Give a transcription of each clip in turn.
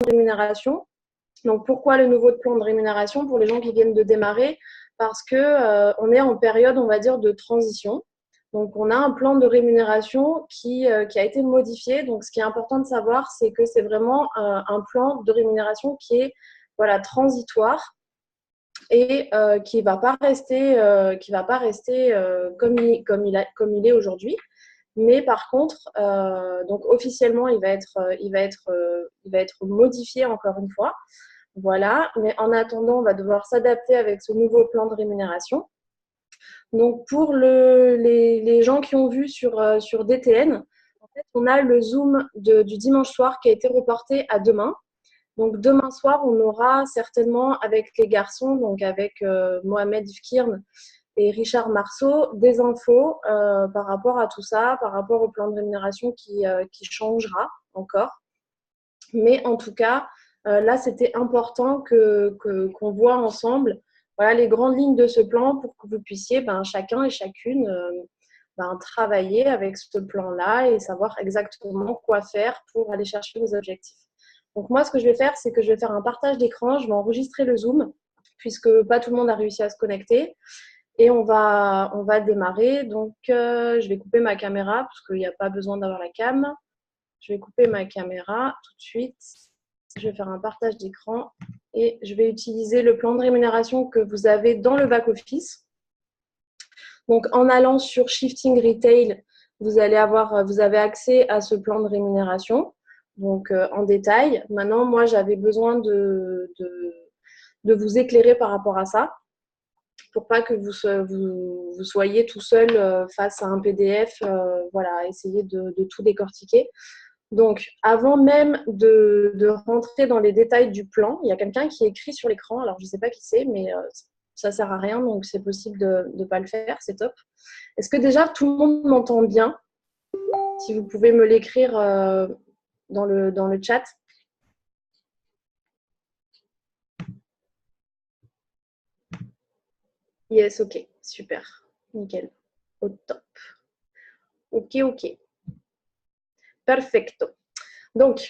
de rémunération. Donc, pourquoi le nouveau plan de rémunération pour les gens qui viennent de démarrer? Parce qu'on est en période, on va dire, de transition. Donc, on a un plan de rémunération qui a été modifié. Donc, ce qui est important de savoir, c'est que c'est vraiment un plan de rémunération qui est transitoire et qui ne va pas rester, comme il est aujourd'hui. Mais par contre, donc officiellement, il va être modifié encore une fois. Voilà, mais en attendant, on va devoir s'adapter avec ce nouveau plan de rémunération. Donc, pour les gens qui ont vu sur DTN, en fait, on a le Zoom du dimanche soir qui a été reporté à demain. Donc, demain soir, on aura certainement avec les garçons, donc avec Mohamed Ifkirn et Richard Marceau, des infos par rapport à tout ça, par rapport au plan de rémunération qui changera encore. Mais en tout cas, là, c'était important qu'on voit ensemble les grandes lignes de ce plan pour que vous puissiez, chacun et chacune, travailler avec ce plan-là et savoir exactement quoi faire pour aller chercher vos objectifs. Donc moi, ce que je vais faire, c'est que je vais faire un partage d'écran. Je vais enregistrer le Zoom puisque pas tout le monde a réussi à se connecter. Et on va démarrer. Donc, je vais couper ma caméra parce qu'il n'y a pas besoin d'avoir la cam. Je vais couper ma caméra tout de suite. Je vais faire un partage d'écran et je vais utiliser le plan de rémunération que vous avez dans le back-office. Donc, en allant sur Shifting Retail, vous avez accès à ce plan de rémunération, donc en détail. Maintenant, moi, j'avais besoin de vous éclairer par rapport à ça, pour pas que vous soyez tout seul face à un PDF, essayer de tout décortiquer. Donc, avant même de rentrer dans les détails du plan, il y a quelqu'un qui écrit sur l'écran. Alors, je ne sais pas qui c'est, mais ça ne sert à rien, donc c'est possible de ne pas le faire. C'est top. Est-ce que déjà, tout le monde m'entend bien? Si vous pouvez me l'écrire dans le chat. Yes, ok. Super. Nickel. Au top. Ok. Perfecto. Donc,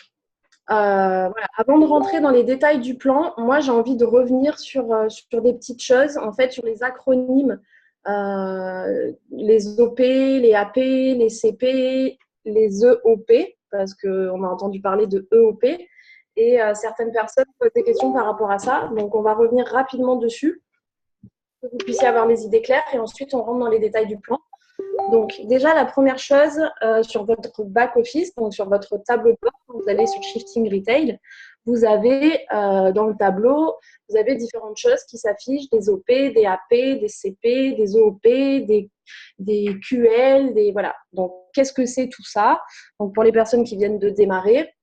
avant de rentrer dans les détails du plan, moi, j'ai envie de revenir sur des petites choses, en fait, sur les acronymes, les OP, les AP, les CP, les EOP, parce qu'on a entendu parler de EOP, et certaines personnes posent des questions par rapport à ça. Donc, on va revenir rapidement dessus, pour que vous puissiez avoir les idées claires, et ensuite, on rentre dans les détails du plan. Donc, déjà, la première chose, sur votre back-office, donc sur votre tableau de bord, quand vous allez sur Shifting Retail, vous avez dans le tableau, vous avez différentes choses qui s'affichent, des OP, des AP, des CP, des OOP, des QL, voilà. Donc, qu'est-ce que c'est tout ça? Donc, pour les personnes qui viennent de démarrer,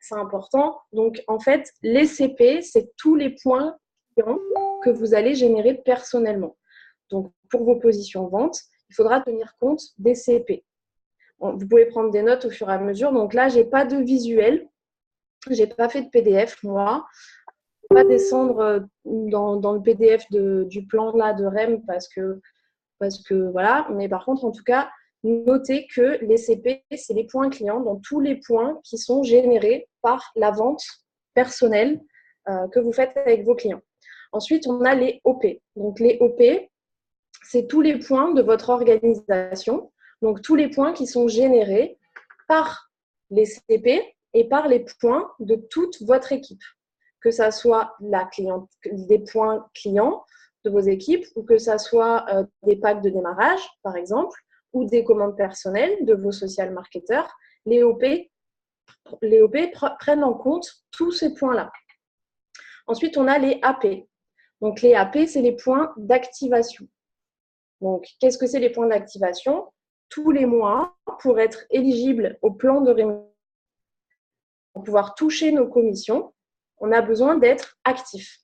c'est important. Donc, en fait, les CP, c'est tous les points clients que vous allez générer personnellement. Donc, pour vos positions vente, il faudra tenir compte des CP. Vous pouvez prendre des notes au fur et à mesure. Donc là, je n'ai pas de visuel. Je n'ai pas fait de PDF, moi. Je ne vais pas descendre dans le PDF du plan là, de REM parce que voilà. Mais par contre, en tout cas, notez que les CP, c'est les points clients dans tous les points qui sont générés par la vente personnelle que vous faites avec vos clients. Ensuite, on a les OP. Donc les OP, c'est tous les points de votre organisation, donc tous les points qui sont générés par les CP et par les points de toute votre équipe, que ça soit des points clients de vos équipes ou que ça soit des packs de démarrage, par exemple, ou des commandes personnelles de vos social marketeurs. Les OP prennent en compte tous ces points-là. Ensuite, on a les AP. Donc, les AP, c'est les points d'activation. Donc, qu'est-ce que c'est les points d'activation? Tous les mois, pour être éligible au plan de rémunération, pour pouvoir toucher nos commissions, on a besoin d'être actif.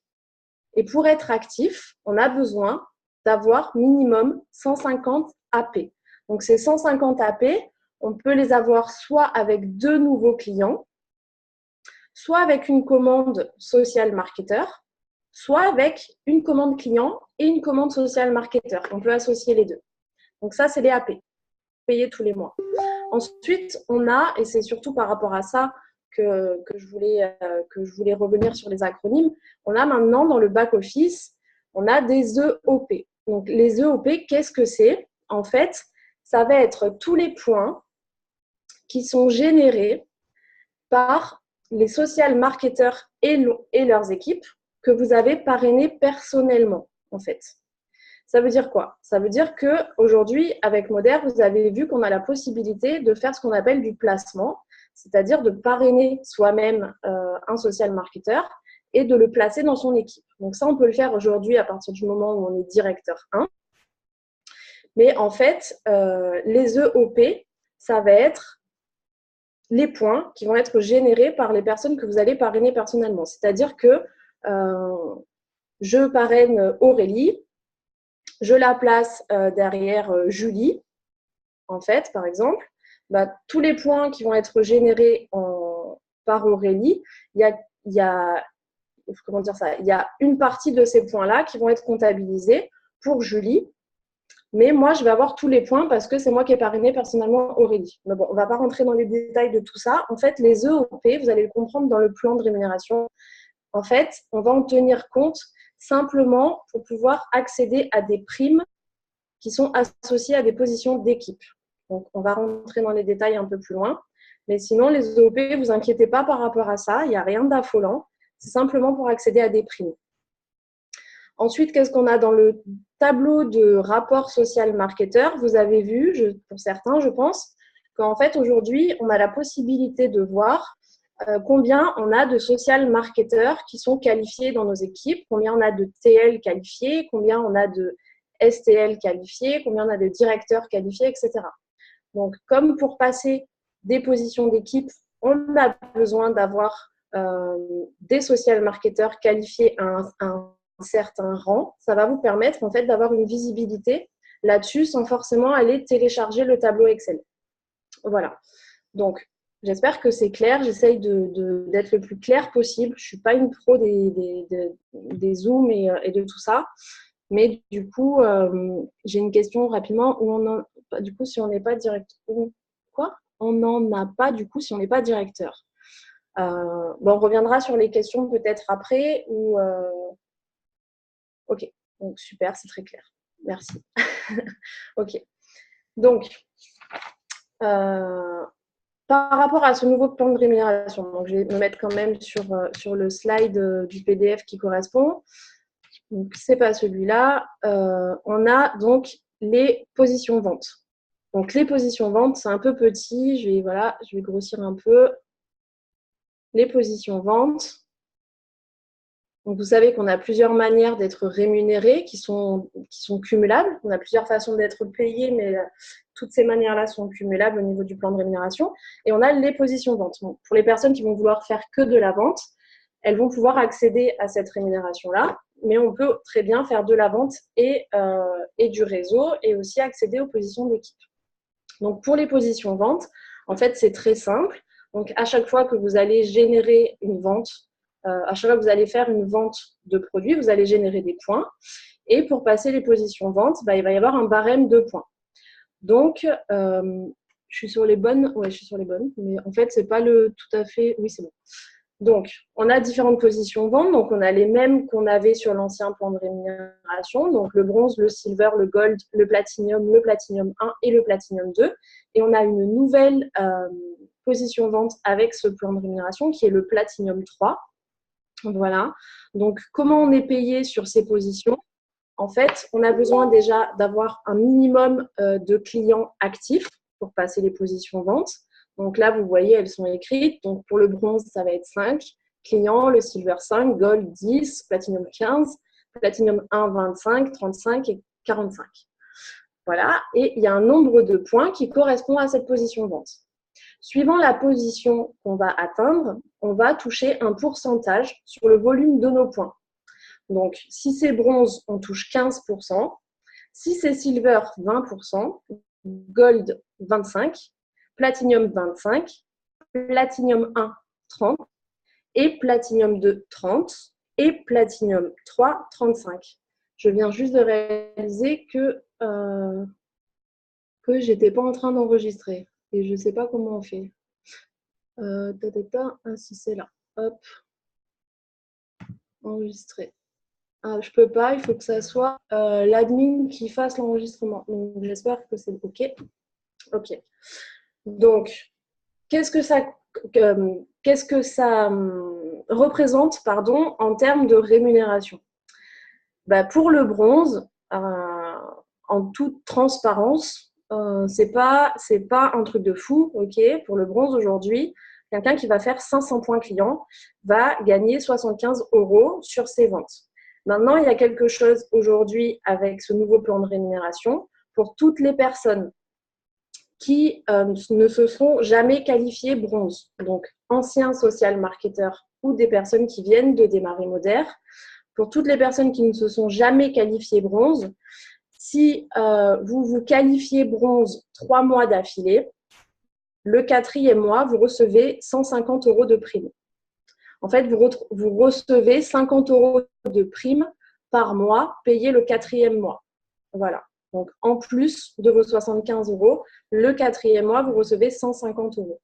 Et pour être actif, on a besoin d'avoir minimum 150 AP. Donc, ces 150 AP, on peut les avoir soit avec 2 nouveaux clients, soit avec une commande social marketeur, soit avec une commande client et une commande social marketeur. On peut associer les deux. Donc ça, c'est les AP, payés tous les mois. Ensuite, on a, et c'est surtout par rapport à ça que je voulais revenir sur les acronymes. On a maintenant dans le back-office, on a des EOP. Donc, les EOP, qu'est-ce que c'est? En fait, ça va être tous les points qui sont générés par les social marketeurs et leurs équipes que vous avez parrainés personnellement, en fait. Ça veut dire quoi? Ça veut dire qu'aujourd'hui, avec Moder, vous avez vu qu'on a la possibilité de faire ce qu'on appelle du placement, c'est-à-dire de parrainer soi-même un social marketeur et de le placer dans son équipe. Donc ça, on peut le faire aujourd'hui à partir du moment où on est directeur 1. Mais en fait, les EOP, ça va être les points qui vont être générés par les personnes que vous allez parrainer personnellement. C'est-à-dire que je parraine Aurélie, je la place derrière Julie, en fait, par exemple. Tous les points qui vont être générés par Aurélie, il y a une partie de ces points-là qui vont être comptabilisés pour Julie. Mais moi, je vais avoir tous les points parce que c'est moi qui ai parrainé personnellement Aurélie. Mais bon, on ne va pas rentrer dans les détails de tout ça. En fait, les EOP, vous allez le comprendre dans le plan de rémunération. En fait, on va en tenir compte simplement pour pouvoir accéder à des primes qui sont associées à des positions d'équipe. Donc, on va rentrer dans les détails un peu plus loin. Mais sinon, les EOP, ne vous inquiétez pas par rapport à ça. Il n'y a rien d'affolant. C'est simplement pour accéder à des primes. Ensuite, qu'est-ce qu'on a dans le tableau de rapport social marketeur? Vous avez vu, pour certains, je pense, qu'en fait, aujourd'hui, on a la possibilité de voir combien on a de social marketeurs qui sont qualifiés dans nos équipes, combien on a de TL qualifiés, combien on a de STL qualifiés, combien on a de directeurs qualifiés, etc. Donc, comme pour passer des positions d'équipe, on a besoin d'avoir des social marketeurs qualifiés à un certain rang, ça va vous permettre en fait d'avoir une visibilité là-dessus sans forcément aller télécharger le tableau Excel. Voilà. Donc, j'espère que c'est clair. J'essaye d'être le plus clair possible. Je ne suis pas une pro des Zooms et de tout ça. Mais du coup, j'ai une question rapidement. Du coup, si on n'est pas directeur. Quoi? On n'en a pas du coup si on n'est pas directeur. On reviendra sur les questions peut-être après ou. Ok, donc super, c'est très clair. Merci. Ok. Donc, par rapport à ce nouveau plan de rémunération, donc je vais me mettre quand même sur le slide du PDF qui correspond. Donc, ce n'est pas celui-là. On a donc les positions vente. Donc, les positions vente, c'est un peu petit. Je vais grossir un peu. Les positions vente. Donc, vous savez qu'on a plusieurs manières d'être rémunéré qui sont cumulables. On a plusieurs façons d'être payé, mais toutes ces manières-là sont cumulables au niveau du plan de rémunération. Et on a les positions vente. Donc, pour les personnes qui vont vouloir faire que de la vente, elles vont pouvoir accéder à cette rémunération-là, mais on peut très bien faire de la vente et du réseau et aussi accéder aux positions d'équipe. Donc, pour les positions vente, en fait, c'est très simple. Donc, à chaque fois que vous allez générer une vente, à chaque fois que vous allez faire une vente de produits, vous allez générer des points. Et pour passer les positions vente, il va y avoir un barème de points. Donc, je suis sur les bonnes. Oui, je suis sur les bonnes. Mais en fait, ce n'est pas tout à fait. Oui, c'est bon. Donc, on a différentes positions vente. Donc, on a les mêmes qu'on avait sur l'ancien plan de rémunération. Donc, le bronze, le silver, le gold, le platinum 1 et le platinum 2. Et on a une nouvelle position vente avec ce plan de rémunération qui est le platinum 3. Voilà. Donc, comment on est payé sur ces positions? En fait, on a besoin déjà d'avoir un minimum de clients actifs pour passer les positions vente. Donc là, vous voyez, elles sont écrites. Donc pour le bronze, ça va être 5 clients, le silver 5, gold 10, platinum 15, platinum 1, 25, 35 et 45. Voilà. Et il y a un nombre de points qui correspond à cette position vente. Suivant la position qu'on va atteindre, on va toucher un pourcentage sur le volume de nos points. Donc, si c'est bronze, on touche 15%. Si c'est silver, 20%. Gold, 25%. Platinum, 25%. Platinum 1, 30%. Et Platinum 2, 30%. Et Platinum 3, 35%. Je viens juste de réaliser que je n'étais pas en train d'enregistrer. Et je ne sais pas comment on fait. Ah, si c'est là. Hop, enregistrer. Ah, je peux pas, il faut que ça soit l'admin qui fasse l'enregistrement. Donc, j'espère que c'est OK. OK. Donc, qu'est-ce que ça, représente en termes de rémunération? Bah, pour le bronze, en toute transparence, c'est pas un truc de fou, ok. Pour le bronze aujourd'hui, quelqu'un qui va faire 500 points clients va gagner 75 € sur ses ventes. Maintenant, il y a quelque chose aujourd'hui avec ce nouveau plan de rémunération pour toutes les personnes qui ne se sont jamais qualifiées bronze, donc anciens social marketeurs ou des personnes qui viennent de démarrer Moder. Pour toutes les personnes qui ne se sont jamais qualifiées bronze, si vous vous qualifiez bronze 3 mois d'affilée, le 4e mois, vous recevez 150 € de prime. En fait, vous recevez 50 € de prime par mois payé le 4e mois. Voilà. Donc, en plus de vos 75 €, le 4e mois, vous recevez 150 €.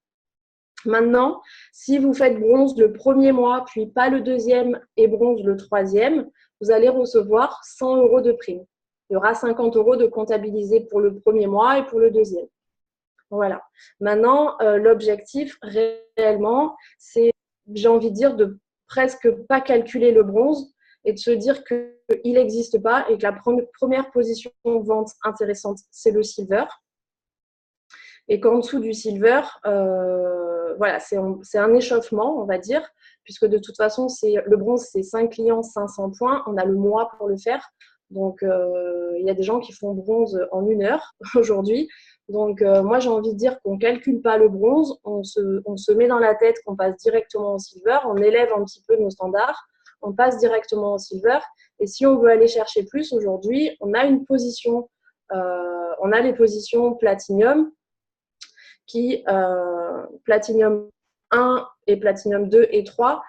Maintenant, si vous faites bronze le 1er mois, puis pas le 2e et bronze le 3e, vous allez recevoir 100 € de prime. Il y aura 50 € de comptabilisé pour le 1er mois et pour le 2e. Voilà. Maintenant, l'objectif réellement, c'est, j'ai envie de dire, de presque pas calculer le bronze et de se dire qu'il n'existe pas et que la première position de vente intéressante, c'est le silver. Et qu'en dessous du silver, voilà, c'est un échauffement, on va dire, puisque de toute façon, le bronze, c'est 5 clients, 500 points. On a le mois pour le faire. Donc, il y a des gens qui font bronze en 1 heure aujourd'hui. Donc, moi, j'ai envie de dire qu'on ne calcule pas le bronze. On se met dans la tête qu'on passe directement au silver. On élève un petit peu nos standards. On passe directement au silver. Et si on veut aller chercher plus aujourd'hui, on a une position, on a les positions Platinum Platinum 1 et Platinum 2 et 3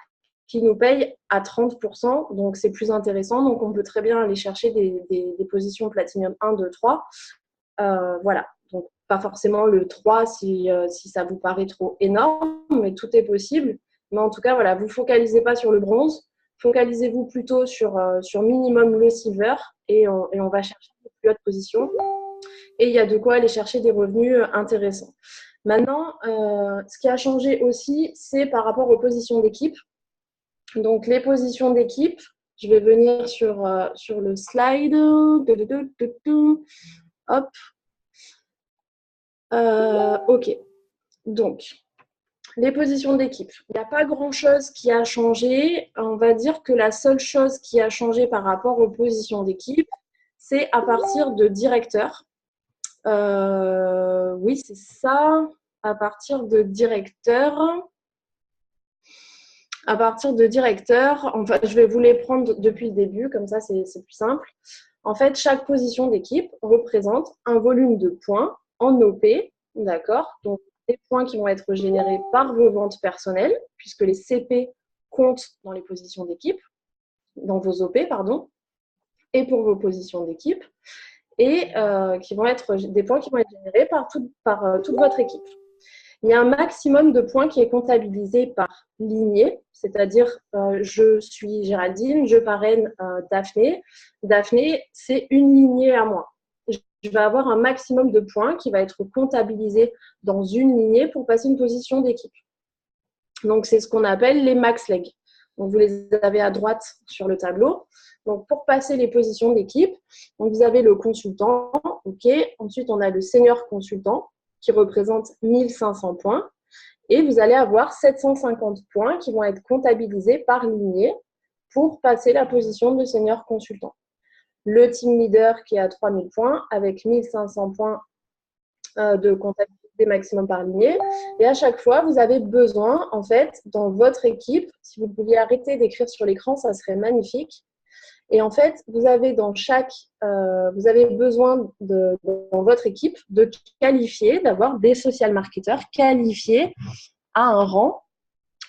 qui nous payent à 30%. Donc, c'est plus intéressant. Donc, on peut très bien aller chercher des positions Platinum 1, 2, 3. Voilà. Donc, pas forcément le 3 si ça vous paraît trop énorme, mais tout est possible. Mais en tout cas, voilà, vous ne focalisez pas sur le bronze. Focalisez-vous plutôt sur minimum le silver et on va chercher les plus hautes positions. Et il y a de quoi aller chercher des revenus intéressants. Maintenant, ce qui a changé aussi, c'est par rapport aux positions d'équipe. Donc, les positions d'équipe, je vais venir sur le slide. Hop. OK. Donc, les positions d'équipe. Il n'y a pas grand-chose qui a changé. On va dire que la seule chose qui a changé par rapport aux positions d'équipe, c'est à partir de directeur. Oui, c'est ça. À partir de directeur. Enfin, je vais vous les prendre depuis le début, comme ça c'est plus simple. En fait, chaque position d'équipe représente un volume de points en OP, d'accord? Donc, des points qui vont être générés par vos ventes personnelles, puisque les CP comptent dans les positions d'équipe, dans vos OP, pardon, et pour vos positions d'équipe, et qui vont être des points qui vont être générés par toute votre équipe. Il y a un maximum de points qui est comptabilisé par lignée, c'est-à-dire je suis Géraldine, je parraine Daphné. Daphné, c'est une lignée à moi. Je vais avoir un maximum de points qui va être comptabilisé dans une lignée pour passer une position d'équipe. Donc, c'est ce qu'on appelle les max legs. Donc, vous les avez à droite sur le tableau. Donc, pour passer les positions d'équipe, vous avez le consultant, ok. Ensuite, on a le senior consultant qui représente 1500 points. Et vous allez avoir 750 points qui vont être comptabilisés par lignée pour passer la position de senior consultant. Le team leader qui est à 3000 points avec 1500 points de comptabilité maximum par lignée. Et à chaque fois, vous avez besoin, en fait, dans votre équipe, si vous pouviez arrêter d'écrire sur l'écran, ça serait magnifique. Et en fait, vous avez vous avez besoin dans votre équipe de qualifier, d'avoir des social marketeurs qualifiés à un rang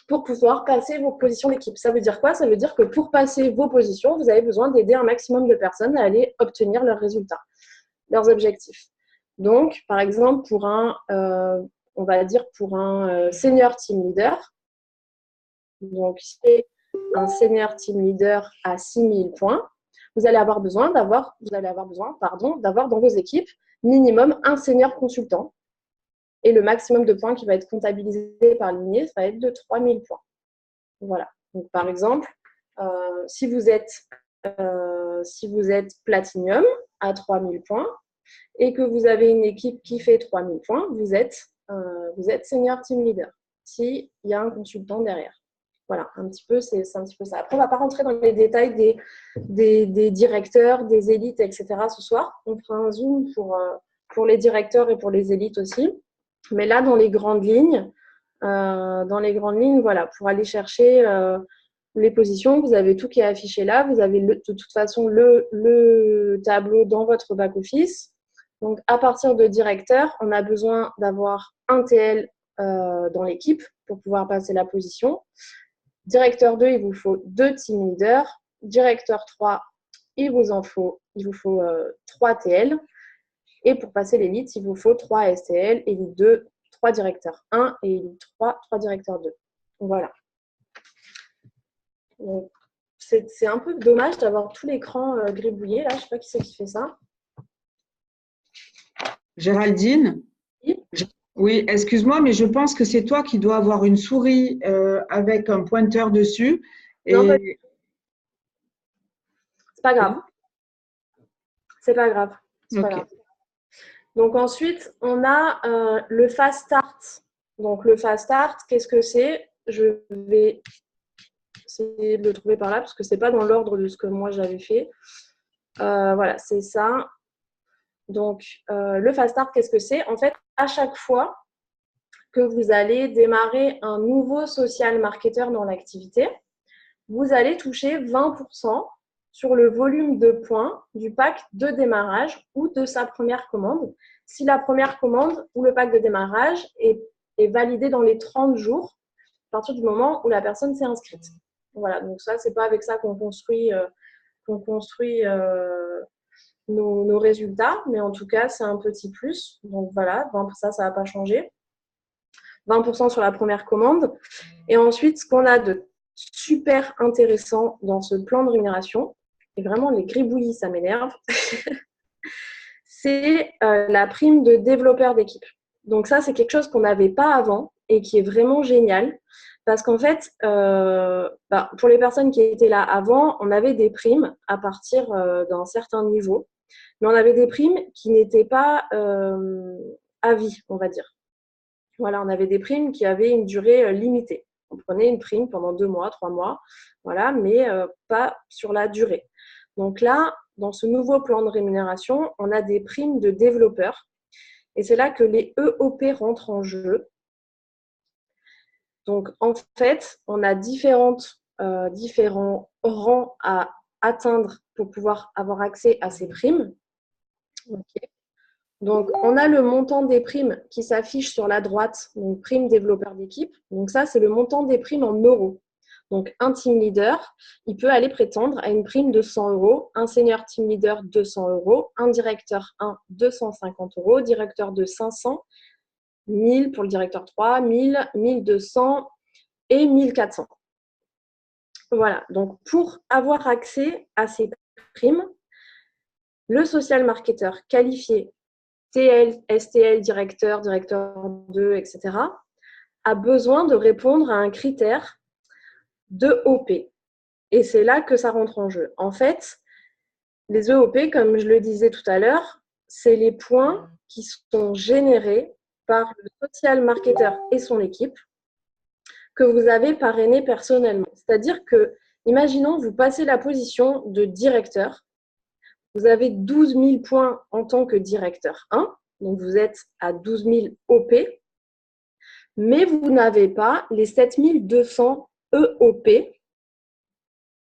pour pouvoir passer vos positions d'équipe. Ça veut dire quoi? Ça veut dire que pour passer vos positions, vous avez besoin d'aider un maximum de personnes à aller obtenir leurs résultats, leurs objectifs. Donc, par exemple, pour un on va dire pour un senior team leader, donc c'est un senior team leader à 6000 points, vous allez avoir besoin d'avoir dans vos équipes minimum un senior consultant. Et le maximum de points qui va être comptabilisé par lignée, ça va être de 3000 points. Voilà. Donc, par exemple, si vous êtes Platinum à 3000 points et que vous avez une équipe qui fait 3000 points, vous êtes Senior Team Leader s'il y a un consultant derrière. Voilà, c'est un petit peu ça. Après, on ne va pas rentrer dans les détails des directeurs, des élites, etc. ce soir. On fera un zoom pour les directeurs et pour les élites aussi. Mais là, dans les grandes lignes, voilà, pour aller chercher les positions, vous avez tout qui est affiché là. Vous avez de toute façon le tableau dans votre back-office. Donc, à partir de directeur, on a besoin d'avoir un TL dans l'équipe pour pouvoir passer la position. Directeur 2, il vous faut 2 team leaders. Directeur 3, il vous faut 3 TL. Et pour passer l'élite, il vous faut 3 STL, élite 2, 3 directeurs 1 et élite 3, 3 directeurs 2. Voilà. C'est un peu dommage d'avoir tout l'écran gribouillé. Là, je ne sais pas qui c'est qui fait ça. Géraldine? Oui, excuse-moi, mais je pense que c'est toi qui dois avoir une souris avec un pointeur dessus. Non, c'est pas grave. C'est pas grave. C'est pas grave. Donc ensuite, on a le fast start. Donc le fast start, qu'est-ce que c'est? Je vais essayer de le trouver par là parce que c'est pas dans l'ordre de ce que moi j'avais fait. Voilà, c'est ça. Donc le fast start, qu'est-ce que c'est? En fait, à chaque fois que vous allez démarrer un nouveau social marketer dans l'activité, vous allez toucher 20% sur le volume de points du pack de démarrage ou de sa première commande, si la première commande ou le pack de démarrage est validé dans les 30 jours à partir du moment où la personne s'est inscrite. Voilà, donc ça, c'est pas avec ça qu'on construit, nos résultats, mais en tout cas, c'est un petit plus. Donc voilà, ça va pas changer. 20% sur la première commande. Et ensuite, ce qu'on a de super intéressant dans ce plan de rémunération, et vraiment les gribouillis, ça m'énerve, c'est la prime de développeur d'équipe. Donc ça, c'est quelque chose qu'on n'avait pas avant et qui est vraiment génial. Parce qu'en fait, pour les personnes qui étaient là avant, on avait des primes à partir d'un certain niveau. Mais on avait des primes qui n'étaient pas à vie, on va dire. Voilà, on avait des primes qui avaient une durée limitée. On prenait une prime pendant 2 mois, 3 mois, voilà, mais pas sur la durée. Donc là, dans ce nouveau plan de rémunération, on a des primes de développeurs. Et c'est là que les EOP rentrent en jeu. Donc, en fait, on a différents rangs à atteindre pour pouvoir avoir accès à ces primes. Okay. Donc, on a le montant des primes qui s'affiche sur la droite, donc prime développeur d'équipe. Donc, ça, c'est le montant des primes en euros. Donc, un team leader, il peut aller prétendre à une prime de 100 euros, un senior team leader 200 euros, un directeur 1 250 euros, directeur 2 500, 1000 pour le directeur 3, 1000, 1200 et 1400. Voilà, donc pour avoir accès à ces primes, le social marketer qualifié TL, STL, directeur 2, etc., a besoin de répondre à un critère de OP. Et c'est là que ça rentre en jeu. En fait, les EOP, comme je le disais tout à l'heure, c'est les points qui sont générés par le social marketer et son équipe que vous avez parrainé personnellement. C'est-à-dire que, imaginons, vous passez la position de directeur, vous avez 12 000 points en tant que directeur 1, donc vous êtes à 12 000 OP, mais vous n'avez pas les 7 200 EOP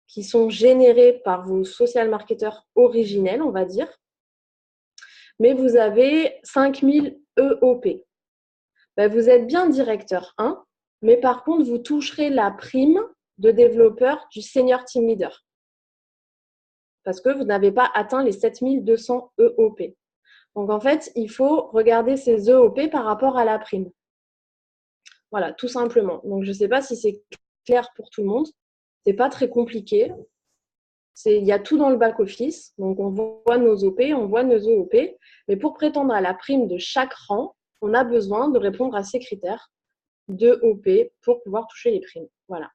qui sont générés par vos social marketeurs originels, on va dire, mais vous avez 5 000 EOP. Ben, vous êtes bien directeur 1, mais par contre, vous toucherez la prime de développeur du senior team leader parce que vous n'avez pas atteint les 7 200 EOP. Donc, en fait, il faut regarder ces EOP par rapport à la prime. Voilà, tout simplement. Donc, je ne sais pas si c'est clair pour tout le monde. Ce n'est pas très compliqué. Il y a tout dans le back-office. Donc, on voit nos OP, on voit nos OOP. Mais pour prétendre à la prime de chaque rang, on a besoin de répondre à ces critères de OP pour pouvoir toucher les primes. Voilà.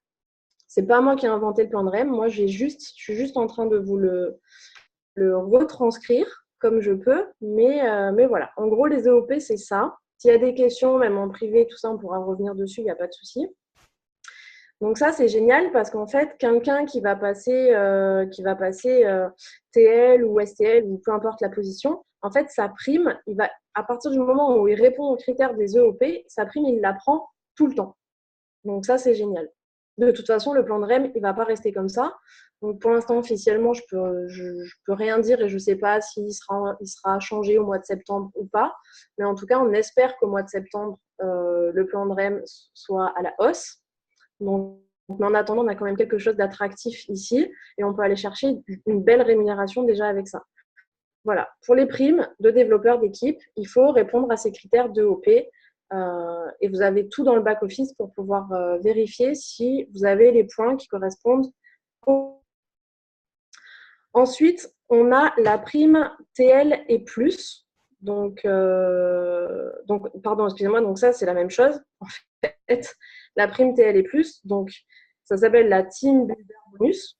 Ce n'est pas moi qui ai inventé le plan de REM. Moi, je suis juste en train de vous le retranscrire comme je peux. Mais voilà. En gros, les OOP, c'est ça. S'il y a des questions, même en privé, tout ça, on pourra revenir dessus, il n'y a pas de souci. Donc ça, c'est génial parce qu'en fait, quelqu'un qui va passer TL ou STL ou peu importe la position, en fait, sa prime, à partir du moment où il répond aux critères des EOP, sa prime, il la prend tout le temps. Donc ça, c'est génial. De toute façon, le plan de REM, il ne va pas rester comme ça. Donc pour l'instant, officiellement, je peux rien dire et je ne sais pas s'il sera changé au mois de septembre ou pas. Mais en tout cas, on espère qu'au mois de septembre, le plan de REM soit à la hausse. Donc, mais en attendant, on a quand même quelque chose d'attractif ici et on peut aller chercher une belle rémunération déjà avec ça. Voilà. Pour les primes de développeurs d'équipe, il faut répondre à ces critères de OP et vous avez tout dans le back-office pour pouvoir vérifier si vous avez les points qui correspondent au. Ensuite, on a la prime TL et plus. Donc pardon, excusez-moi, donc ça, c'est la même chose. En fait, la prime TL et plus, donc ça s'appelle la Team Builder Bonus.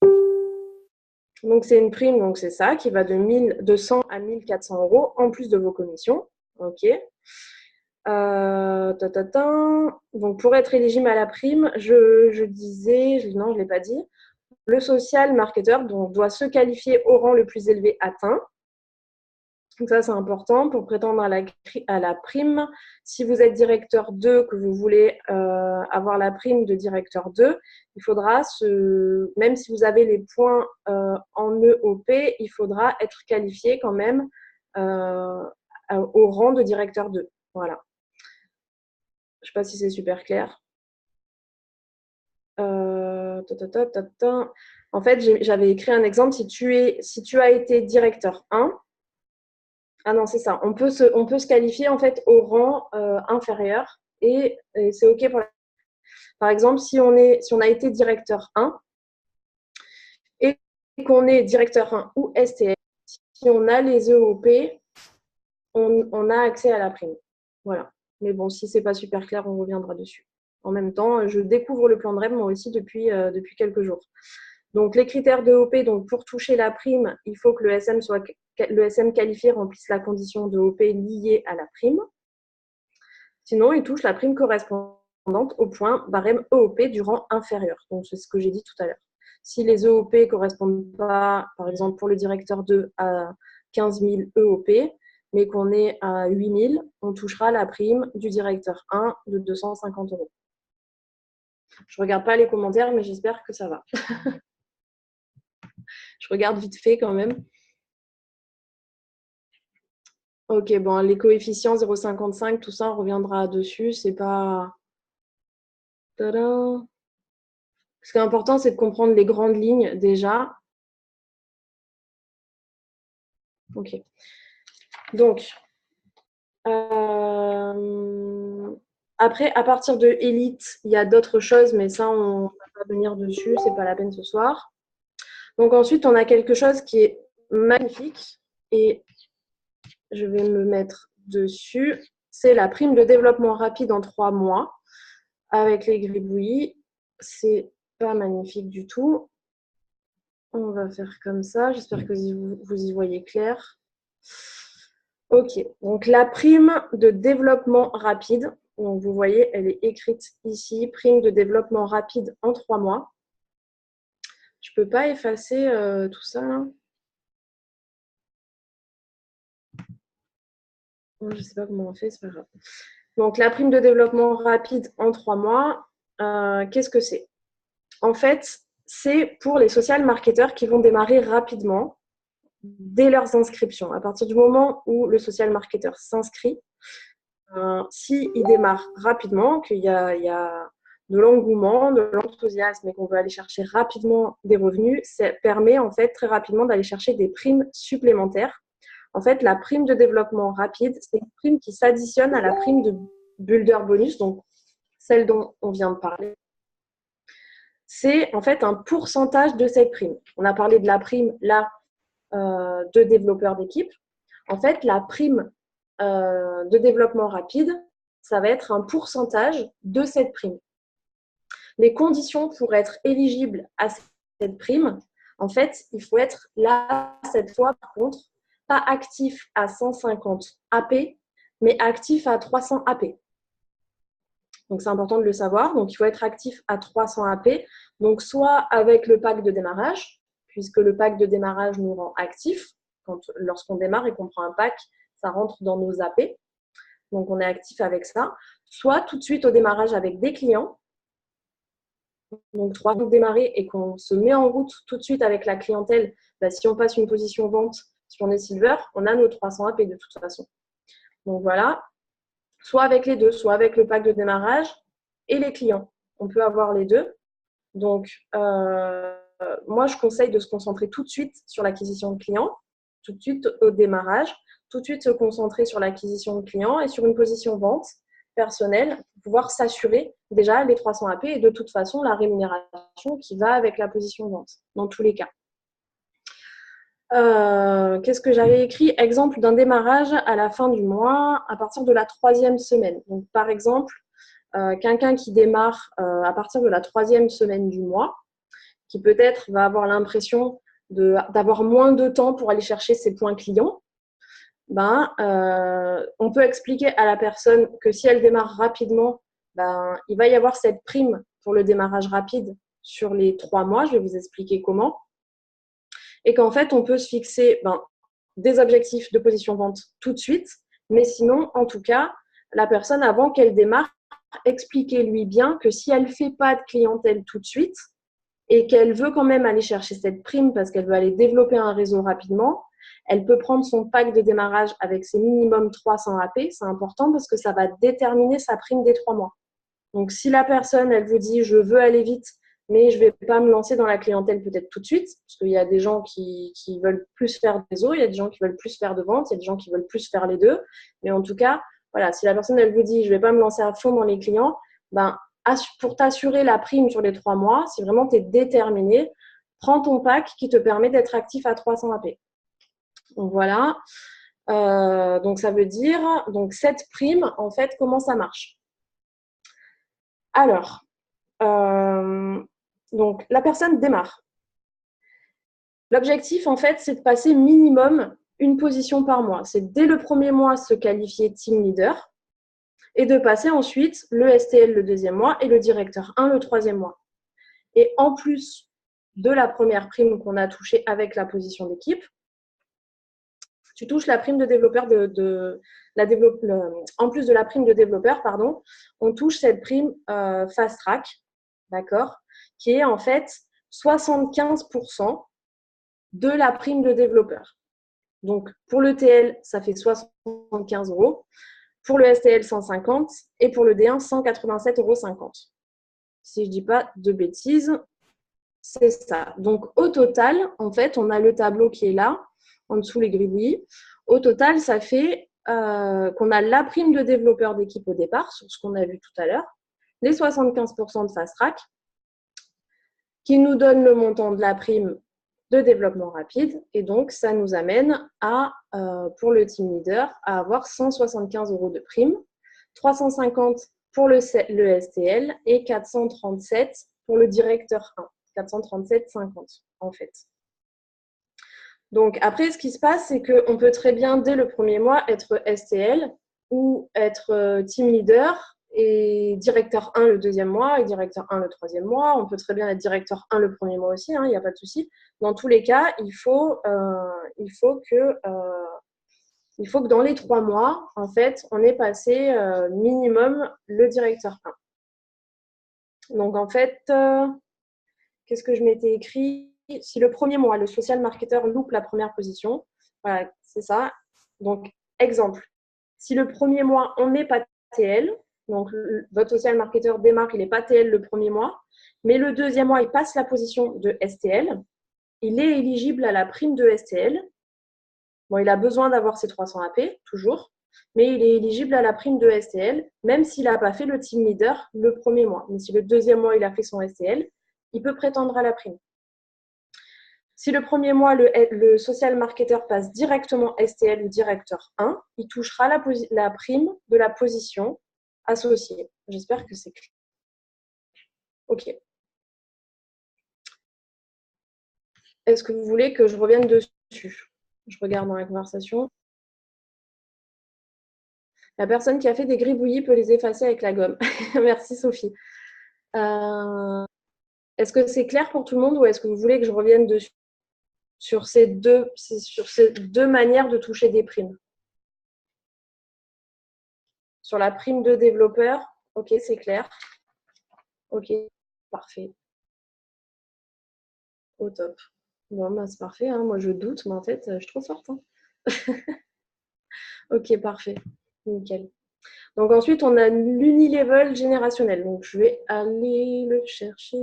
Donc, c'est une prime, donc c'est ça, qui va de 100 à 1400 euros en plus de vos commissions. OK. Donc, pour être éligible à la prime, je disais, non, je ne l'ai pas dit, le social marketer doit se qualifier au rang le plus élevé atteint. Donc ça, c'est important pour prétendre à la prime. Si vous êtes directeur 2, que vous voulez avoir la prime de directeur 2, il faudra, même si vous avez les points en EOP, il faudra être qualifié quand même au rang de directeur 2. Voilà. Je ne sais pas si c'est super clair. En fait, j'avais écrit un exemple. Si tu as été directeur 1, ah non, c'est ça. On peut se qualifier en fait au rang inférieur et c'est OK pour Par exemple, si on a été directeur 1 et qu'on est directeur 1 ou STL, si on a les EOP, on a accès à la prime. Voilà. Mais bon, si ce n'est pas super clair, on reviendra dessus. En même temps, je découvre le plan de REM moi aussi depuis quelques jours. Donc, les critères de OP, donc pour toucher la prime, il faut que le SM qualifié remplisse la condition de OP liée à la prime. Sinon, il touche la prime correspondante au point barème EOP du rang inférieur. Donc, c'est ce que j'ai dit tout à l'heure. Si les EOP ne correspondent pas, par exemple, pour le directeur 2 à 15 000 EOP, mais qu'on est à 8 000, on touchera la prime du directeur 1 de 250 euros. Je ne regarde pas les commentaires, mais j'espère que ça va. Je regarde vite fait quand même. Ok, bon, les coefficients 0,55, tout ça, on reviendra dessus. C'est pas. Tadam. Ce qui est important, c'est de comprendre les grandes lignes déjà. Ok. Donc, après, à partir de Elite, il y a d'autres choses, mais ça, on ne va pas venir dessus. C'est pas la peine ce soir. Donc ensuite, on a quelque chose qui est magnifique et je vais me mettre dessus. C'est la prime de développement rapide en 3 mois avec les gribouillis. C'est pas magnifique du tout. On va faire comme ça. J'espère que vous y voyez clair. Ok, donc la prime de développement rapide. Donc vous voyez, elle est écrite ici. Prime de développement rapide en 3 mois. Je ne peux pas effacer tout ça là. Je ne sais pas comment on fait, c'est pas grave. Donc, la prime de développement rapide en 3 mois, qu'est-ce que c'est? En fait, c'est pour les social marketeurs qui vont démarrer rapidement dès leurs inscriptions. À partir du moment où le social marketeur s'inscrit, s'il démarre rapidement, qu'il y a de l'engouement, de l'enthousiasme et qu'on veut aller chercher rapidement des revenus, ça permet en fait très rapidement d'aller chercher des primes supplémentaires. En fait, la prime de développement rapide, c'est une prime qui s'additionne à la prime de builder bonus. Donc, celle dont on vient de parler, c'est en fait un pourcentage de cette prime. On a parlé de la prime là de développeur d'équipe. En fait, la prime de développement rapide, ça va être un pourcentage de cette prime. Les conditions pour être éligible à cette prime, en fait, il faut être là, cette fois, par contre, pas actif à 150 AP, mais actif à 300 AP. Donc, c'est important de le savoir. Donc, il faut être actif à 300 AP. Donc, soit avec le pack de démarrage, puisque le pack de démarrage nous rend actifs. Lorsqu'on démarre et qu'on prend un pack, ça rentre dans nos AP. Donc, on est actif avec ça. Soit tout de suite au démarrage avec des clients. Donc, 3 mois de démarrer et qu'on se met en route tout de suite avec la clientèle. Bah, si on passe une position vente, si on est silver, on a nos 300 AP de toute façon. Donc, voilà. Soit avec les deux, soit avec le pack de démarrage et les clients. On peut avoir les deux. Donc, moi, je conseille de se concentrer tout de suite sur l'acquisition de clients, tout de suite au démarrage, tout de suite se concentrer sur l'acquisition de clients et sur une position vente personnelle pour pouvoir s'assurer déjà les 300 AP et de toute façon la rémunération qui va avec la position vente dans tous les cas. Qu'est-ce que j'avais écrit? Exemple d'un démarrage à la fin du mois à partir de la 3e semaine. Donc, par exemple, quelqu'un qui démarre à partir de la 3e semaine du mois, qui peut-être va avoir l'impression d'avoir moins de temps pour aller chercher ses points clients, on peut expliquer à la personne que si elle démarre rapidement, il va y avoir cette prime pour le démarrage rapide sur les 3 mois. Je vais vous expliquer comment. Et qu'en fait, on peut se fixer des objectifs de position vente tout de suite, mais sinon, en tout cas, la personne, avant qu'elle démarre, expliquez-lui bien que si elle ne fait pas de clientèle tout de suite et qu'elle veut quand même aller chercher cette prime parce qu'elle veut aller développer un réseau rapidement, elle peut prendre son pack de démarrage avec ses minimum 300 AP. C'est important parce que ça va déterminer sa prime des 3 mois. Donc, si la personne, elle vous dit « je veux aller vite », mais je ne vais pas me lancer dans la clientèle peut-être tout de suite, parce qu'il y a des gens qui veulent plus faire de réseau, il y a des gens qui veulent plus faire de vente, il y a des gens qui veulent plus faire les deux. Mais en tout cas, voilà, si la personne, elle vous dit « je ne vais pas me lancer à fond dans les clients », pour t'assurer la prime sur les 3 mois, si vraiment tu es déterminé, prends ton pack qui te permet d'être actif à 300 AP. Donc voilà. Donc ça veut dire, cette prime, en fait, comment ça marche? Alors, donc la personne démarre. L'objectif, en fait, c'est de passer minimum une position par mois. C'est dès le premier mois se qualifier team leader et de passer ensuite le STL le 2e mois et le directeur 1 le 3e mois. Et en plus de la première prime qu'on a touchée avec la position d'équipe, tu touches la prime de développeur en plus de la prime de développeur, on touche cette prime fast track, d'accord, qui est en fait 75% de la prime de développeur. Donc, pour le TL, ça fait 75 €, pour le STL, 150 et pour le D1, 187,50 €. Si je ne dis pas de bêtises, c'est ça. Donc, au total, en fait, on a le tableau qui est là, en dessous les gribouillis. Au total, ça fait qu'on a la prime de développeur d'équipe au départ, sur ce qu'on a vu tout à l'heure, les 75% de fast track, qui nous donne le montant de la prime de développement rapide. Et donc, ça nous amène à, pour le team leader, à avoir 175 € de prime, 350 pour le STL et 437 pour le directeur 1. 437,50 en fait. Donc, après, ce qui se passe, c'est qu'on peut très bien, dès le premier mois, être STL ou être team leader et directeur 1 le 2e mois et directeur 1 le 3e mois. On peut très bien être directeur 1 le 1er mois aussi, il n'y a pas de souci. Dans tous les cas, il faut que dans les 3 mois, en fait, on ait passé minimum le directeur 1. Donc, en fait, qu'est-ce que je m'étais écrit? Si le premier mois, le social marketer loupe la première position, voilà, c'est ça. Donc, exemple, si le premier mois, on n'est pas TL, donc votre social marketer démarre, il n'est pas TL le premier mois, mais le 2e mois, il passe la position de STL, il est éligible à la prime de STL. Bon, il a besoin d'avoir ses 300 AP, toujours. mais il est éligible à la prime de STL, même s'il n'a pas fait le team leader le premier mois. Mais si le deuxième mois, il a fait son STL, il peut prétendre à la prime. Si le premier mois, le social marketer passe directement STL ou directeur 1, il touchera la prime de la position associée. J'espère que c'est clair. OK. Est-ce que vous voulez que je revienne dessus? Je regarde dans la conversation. La personne qui a fait des gribouillis peut les effacer avec la gomme. Merci Sophie. Est-ce que c'est clair pour tout le monde ou est-ce que vous voulez que je revienne dessus sur ces deux manières de toucher des primes? Sur la prime de développeur, ok, c'est clair. Ok, parfait. Au top. Bon, bah, c'est parfait. Hein. Moi, je doute, mais en fait, je suis trop forte. Hein. Ok, parfait. Nickel. Donc ensuite, on a l'unilevel générationnel. Donc je vais aller le chercher.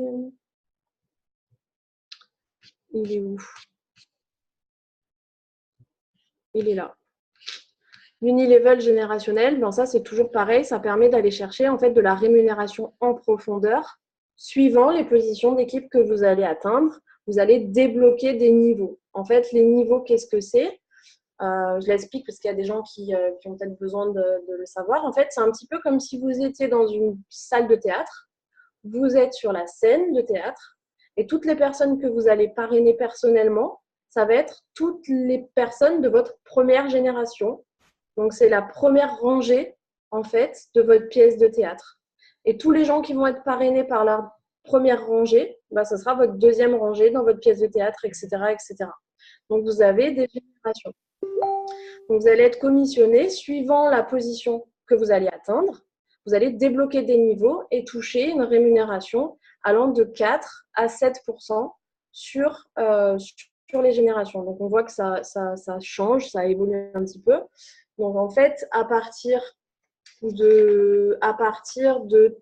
Il est où? Il est là. L'unilevel générationnel, ben ça c'est toujours pareil, ça permet d'aller chercher en fait de la rémunération en profondeur suivant les positions d'équipe que vous allez atteindre. Vous allez débloquer des niveaux. En fait, les niveaux, qu'est-ce que c'est? Je l'explique parce qu'il y a des gens qui ont peut-être besoin de le savoir. En fait, c'est un petit peu comme si vous étiez dans une salle de théâtre. Vous êtes sur la scène de théâtre et toutes les personnes que vous allez parrainer personnellement, ça va être toutes les personnes de votre première génération. Donc, c'est la première rangée, en fait, de votre pièce de théâtre. Et tous les gens qui vont être parrainés par la première rangée, bah, ce sera votre deuxième rangée dans votre pièce de théâtre, etc., etc. Donc, vous avez des générations. Donc, vous allez être commissionné suivant la position que vous allez atteindre. Vous allez débloquer des niveaux et toucher une rémunération allant de 4 à 7% sur les générations. Donc, on voit que ça change, ça évolue un petit peu. Donc, en fait, à partir de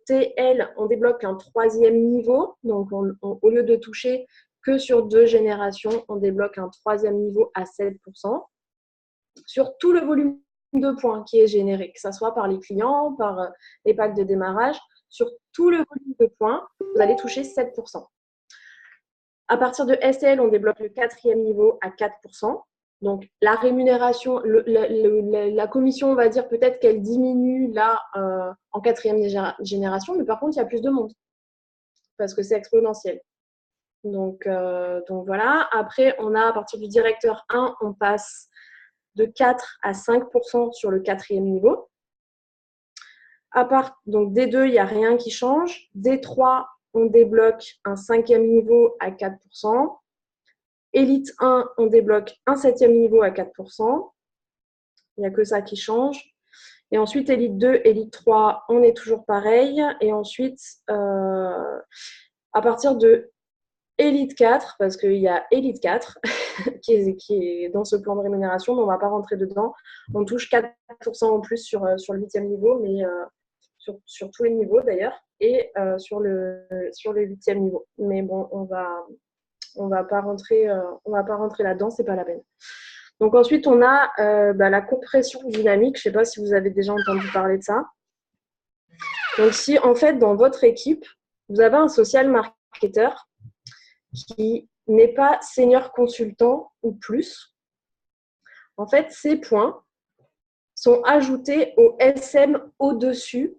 TL, on débloque un troisième niveau. Donc, au lieu de toucher que sur 2 générations, on débloque un troisième niveau à 7% sur tout le volume de points qui est généré, que ce soit par les clients, par les packs de démarrage. Sur tout le volume de points, vous allez toucher 7%. À partir de STL, on débloque le quatrième niveau à 4%. Donc, la rémunération, la commission, on va dire peut-être qu'elle diminue là en quatrième génération, mais par contre, il y a plus de monde parce que c'est exponentiel. Donc voilà. Après, on a à partir du directeur 1, on passe de 4 à 5% sur le quatrième niveau. Donc D2, il n'y a rien qui change. D3, on débloque un cinquième niveau à 4%. Élite 1, on débloque un septième niveau à 4%. Il n'y a que ça qui change. Et ensuite, Élite 2, Élite 3, on est toujours pareil. Et ensuite, à partir de Élite 4, parce qu'il y a Élite 4 qui est dans ce plan de rémunération, mais on ne va pas rentrer dedans. On touche 4% en plus sur le 8e niveau, mais sur tous les niveaux d'ailleurs, et sur le 8e niveau. Mais bon, on va pas rentrer là-dedans, c'est pas la peine. Donc ensuite, on a la compression dynamique. Je ne sais pas si vous avez déjà entendu parler de ça. Donc si en fait, dans votre équipe, vous avez un social marketer qui n'est pas senior consultant ou plus, en fait, ces points sont ajoutés au SM au-dessus.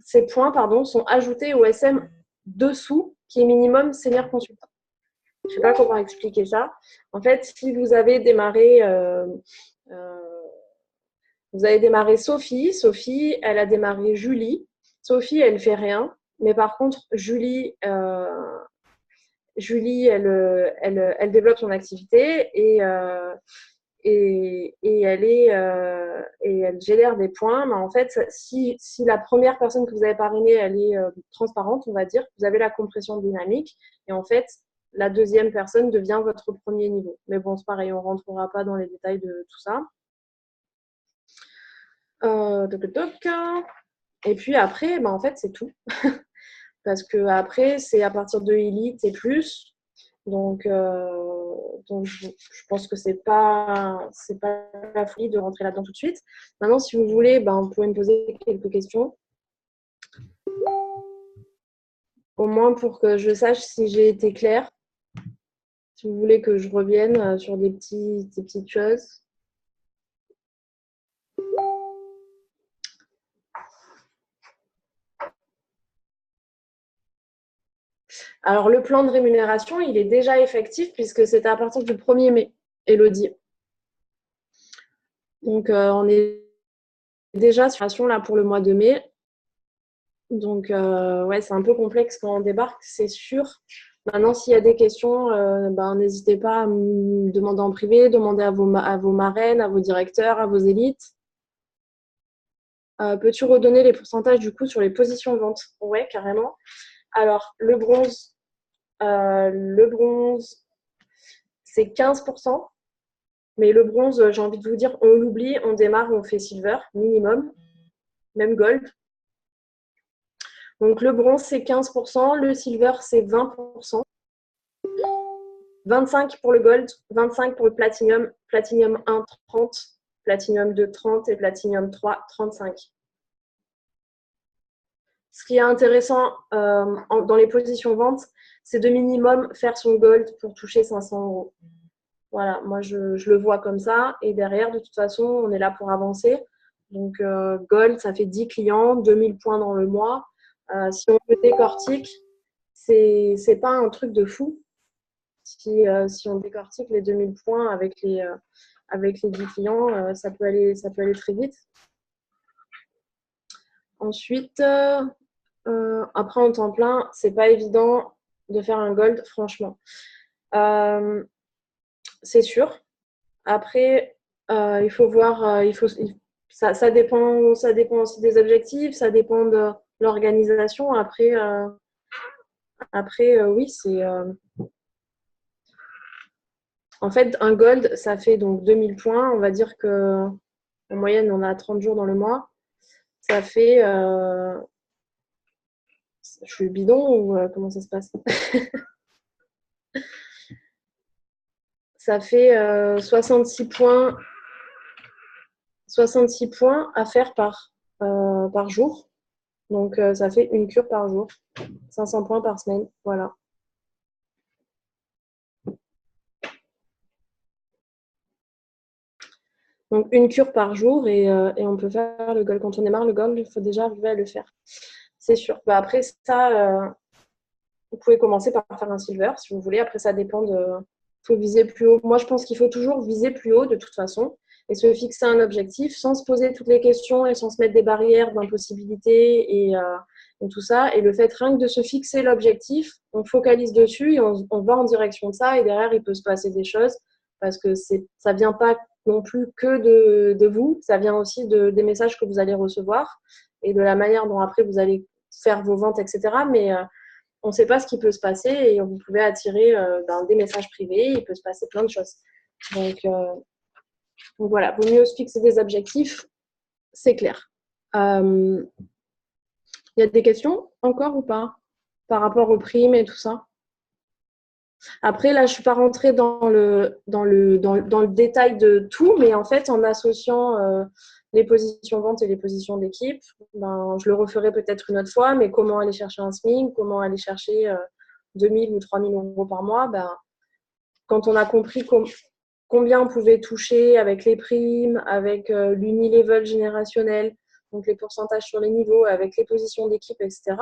Ces points, sont ajoutés au SM dessous, qui est minimum senior consultant. Je ne sais pas comment expliquer ça. En fait, si vous avez démarré Sophie, elle a démarré Julie. Sophie, elle ne fait rien. Mais par contre, Julie, elle développe son activité et elle génère des points. Mais en fait, si la première personne que vous avez parrainée, elle est transparente, on va dire, vous avez la compression dynamique. Et en fait, la deuxième personne devient votre premier niveau. Mais bon, c'est pareil, on ne rentrera pas dans les détails de tout ça. Et puis après, en fait, c'est tout. Parce que après, c'est à partir de Elite et plus. Donc je pense que c'est pas la folie de rentrer là-dedans tout de suite. Maintenant, si vous voulez, vous pouvez me poser quelques questions. Au moins pour que je sache si j'ai été claire. Si vous voulez que je revienne sur des petites choses. Alors, le plan de rémunération, il est déjà effectif puisque c'était à partir du 1er mai, Élodie. Donc, on est déjà sur la situation là pour le mois de mai. Donc, ouais, c'est un peu complexe quand on débarque, c'est sûr. Maintenant, s'il y a des questions, n'hésitez pas à me demander en privé, demander à vos marraines, à vos directeurs, à vos élites. Peux-tu redonner les pourcentages du coup sur les positions de vente? Ouais, carrément. Alors, le bronze, c'est 15%. Mais le bronze, j'ai envie de vous dire, on l'oublie, on démarre, on fait silver, minimum, même gold. Donc, le bronze, c'est 15%, le silver, c'est 20%. 25 pour le gold, 25 pour le platinum, platinum 1, 30, platinum 2, 30 et platinum 3, 35. Ce qui est intéressant dans les positions vente, c'est de minimum faire son gold pour toucher 500 €. Voilà, moi je le vois comme ça. Et derrière, de toute façon, on est là pour avancer. Donc, gold, ça fait 10 clients, 2000 points dans le mois. Si on le décortique, c'est pas un truc de fou. Si on décortique les 2000 points avec les 10 clients, ça peut aller très vite. Ensuite, après en temps plein, c'est pas évident de faire un gold, franchement. C'est sûr. Après, il faut voir, ça dépend aussi des objectifs, ça dépend de l'organisation. Après, oui, c'est en fait un gold, ça fait donc 2000 points. On va dire que en moyenne, on a 30 jours dans le mois. Ça fait je suis bidon ou comment ça se passe? Ça fait 66 points à faire par jour. Donc, ça fait une cure par jour. 500 points par semaine. Voilà. Donc, une cure par jour et on peut faire le goal. Quand on démarre le goal, il faut déjà arriver à le faire. C'est sûr. Après, ça, vous pouvez commencer par faire un silver si vous voulez. Après, ça dépend de. Il faut viser plus haut. Moi, je pense qu'il faut toujours viser plus haut de toute façon et se fixer un objectif sans se poser toutes les questions et sans se mettre des barrières d'impossibilité et tout ça. Et le fait rien que de se fixer l'objectif, on focalise dessus et on va en direction de ça. Et derrière, il peut se passer des choses parce que ça ne vient pas non plus que de vous, ça vient aussi des messages que vous allez recevoir et de la manière dont après vous allez faire vos ventes, etc. Mais on ne sait pas ce qui peut se passer et vous pouvez attirer des messages privés, il peut se passer plein de choses. Donc voilà, vaut mieux se fixer des objectifs, c'est clair. Il y a des questions encore ou pas par rapport aux primes et tout ça? Après, là, je ne suis pas rentrée dans le détail de tout, mais en fait, en associant les positions vente et les positions d'équipe, je le referai peut-être une autre fois, mais comment aller chercher un SMIC, comment aller chercher 2000 ou 3000 € par mois, quand on a compris combien on pouvait toucher avec les primes, avec l'unilevel générationnel, donc les pourcentages sur les niveaux, avec les positions d'équipe, etc.,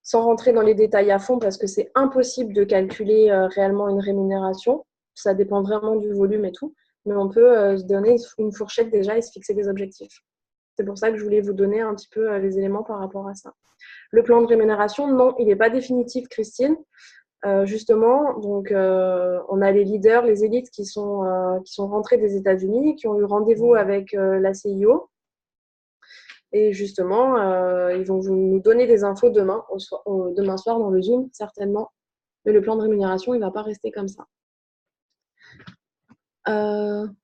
sans rentrer dans les détails à fond parce que c'est impossible de calculer réellement une rémunération. Ça dépend vraiment du volume et tout. Mais on peut se donner une fourchette déjà et se fixer des objectifs. C'est pour ça que je voulais vous donner un petit peu les éléments par rapport à ça. Le plan de rémunération, non, il n'est pas définitif, Christine. Justement, donc, on a les leaders, les élites qui sont rentrés des États-Unis, qui ont eu rendez-vous avec la CIO. Et justement, ils vont nous donner des infos demain soir dans le Zoom, certainement. Mais le plan de rémunération, il ne va pas rester comme ça.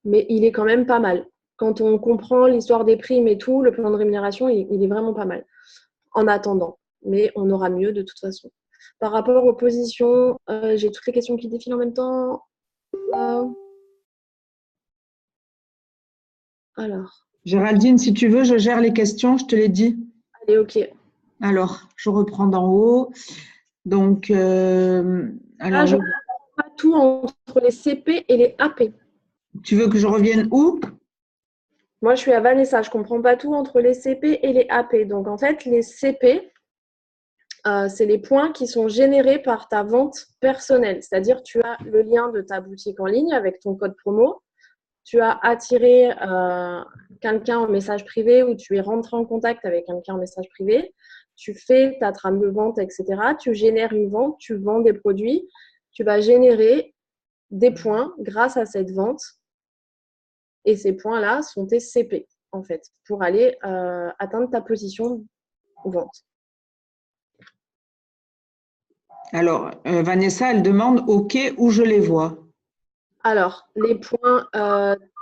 Mais il est quand même pas mal. Quand on comprend l'histoire des primes et tout, le plan de rémunération, il est vraiment pas mal. En attendant. Mais on aura mieux de toute façon. Par rapport aux positions, j'ai toutes les questions qui défilent en même temps. Alors. Géraldine, si tu veux, je gère les questions, je te l'ai dit. Allez, ok. Alors, je reprends d'en haut. Donc, alors, je ne comprends pas tout entre les CP et les AP. Tu veux que je revienne où? Moi, je suis à Vanessa. Je ne comprends pas tout entre les CP et les AP. Donc, en fait, les CP, c'est les points qui sont générés par ta vente personnelle. C'est-à-dire, tu as le lien de ta boutique en ligne avec ton code promo. Tu as attiré quelqu'un en message privé ou tu es rentré en contact avec quelqu'un en message privé. Tu fais ta trame de vente, etc. Tu génères une vente, tu vends des produits. Tu vas générer des points grâce à cette vente. Et ces points-là sont tes CP, en fait, pour aller atteindre ta position vente. Alors, Vanessa, elle demande OK, où je les vois? Alors, les points,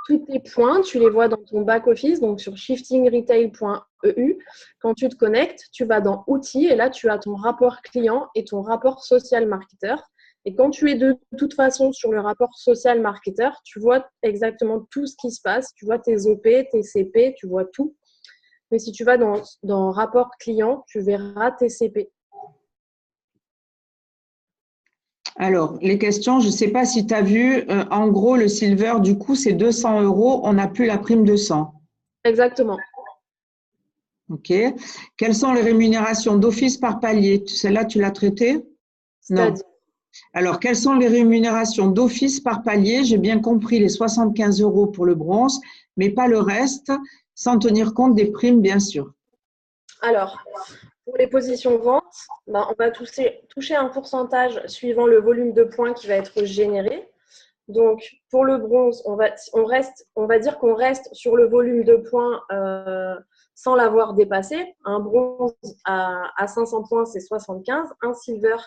tous tes points, tu les vois dans ton back-office, donc sur shiftingretail.eu. Quand tu te connectes, tu vas dans Outils et là, tu as ton rapport client et ton rapport social marketeur. Et quand tu es de toute façon sur le rapport social marketeur, tu vois exactement tout ce qui se passe. Tu vois tes OP, tes CP, tu vois tout. Mais si tu vas dans rapport client, tu verras tes CP. Alors, les questions, je ne sais pas si tu as vu, en gros, le silver, du coup, c'est 200 €, on n'a plus la prime de 100. Exactement. OK. Quelles sont les rémunérations d'office par palier? Celle-là, tu l'as traitée? Non. Alors, quelles sont les rémunérations d'office par palier? J'ai bien compris les 75 € pour le bronze, mais pas le reste, sans tenir compte des primes, bien sûr. Alors, pour les positions vente, on va toucher un pourcentage suivant le volume de points qui va être généré. Donc, pour le bronze, on va dire qu'on reste sur le volume de points sans l'avoir dépassé. Un bronze à 500 points, c'est 75. Un silver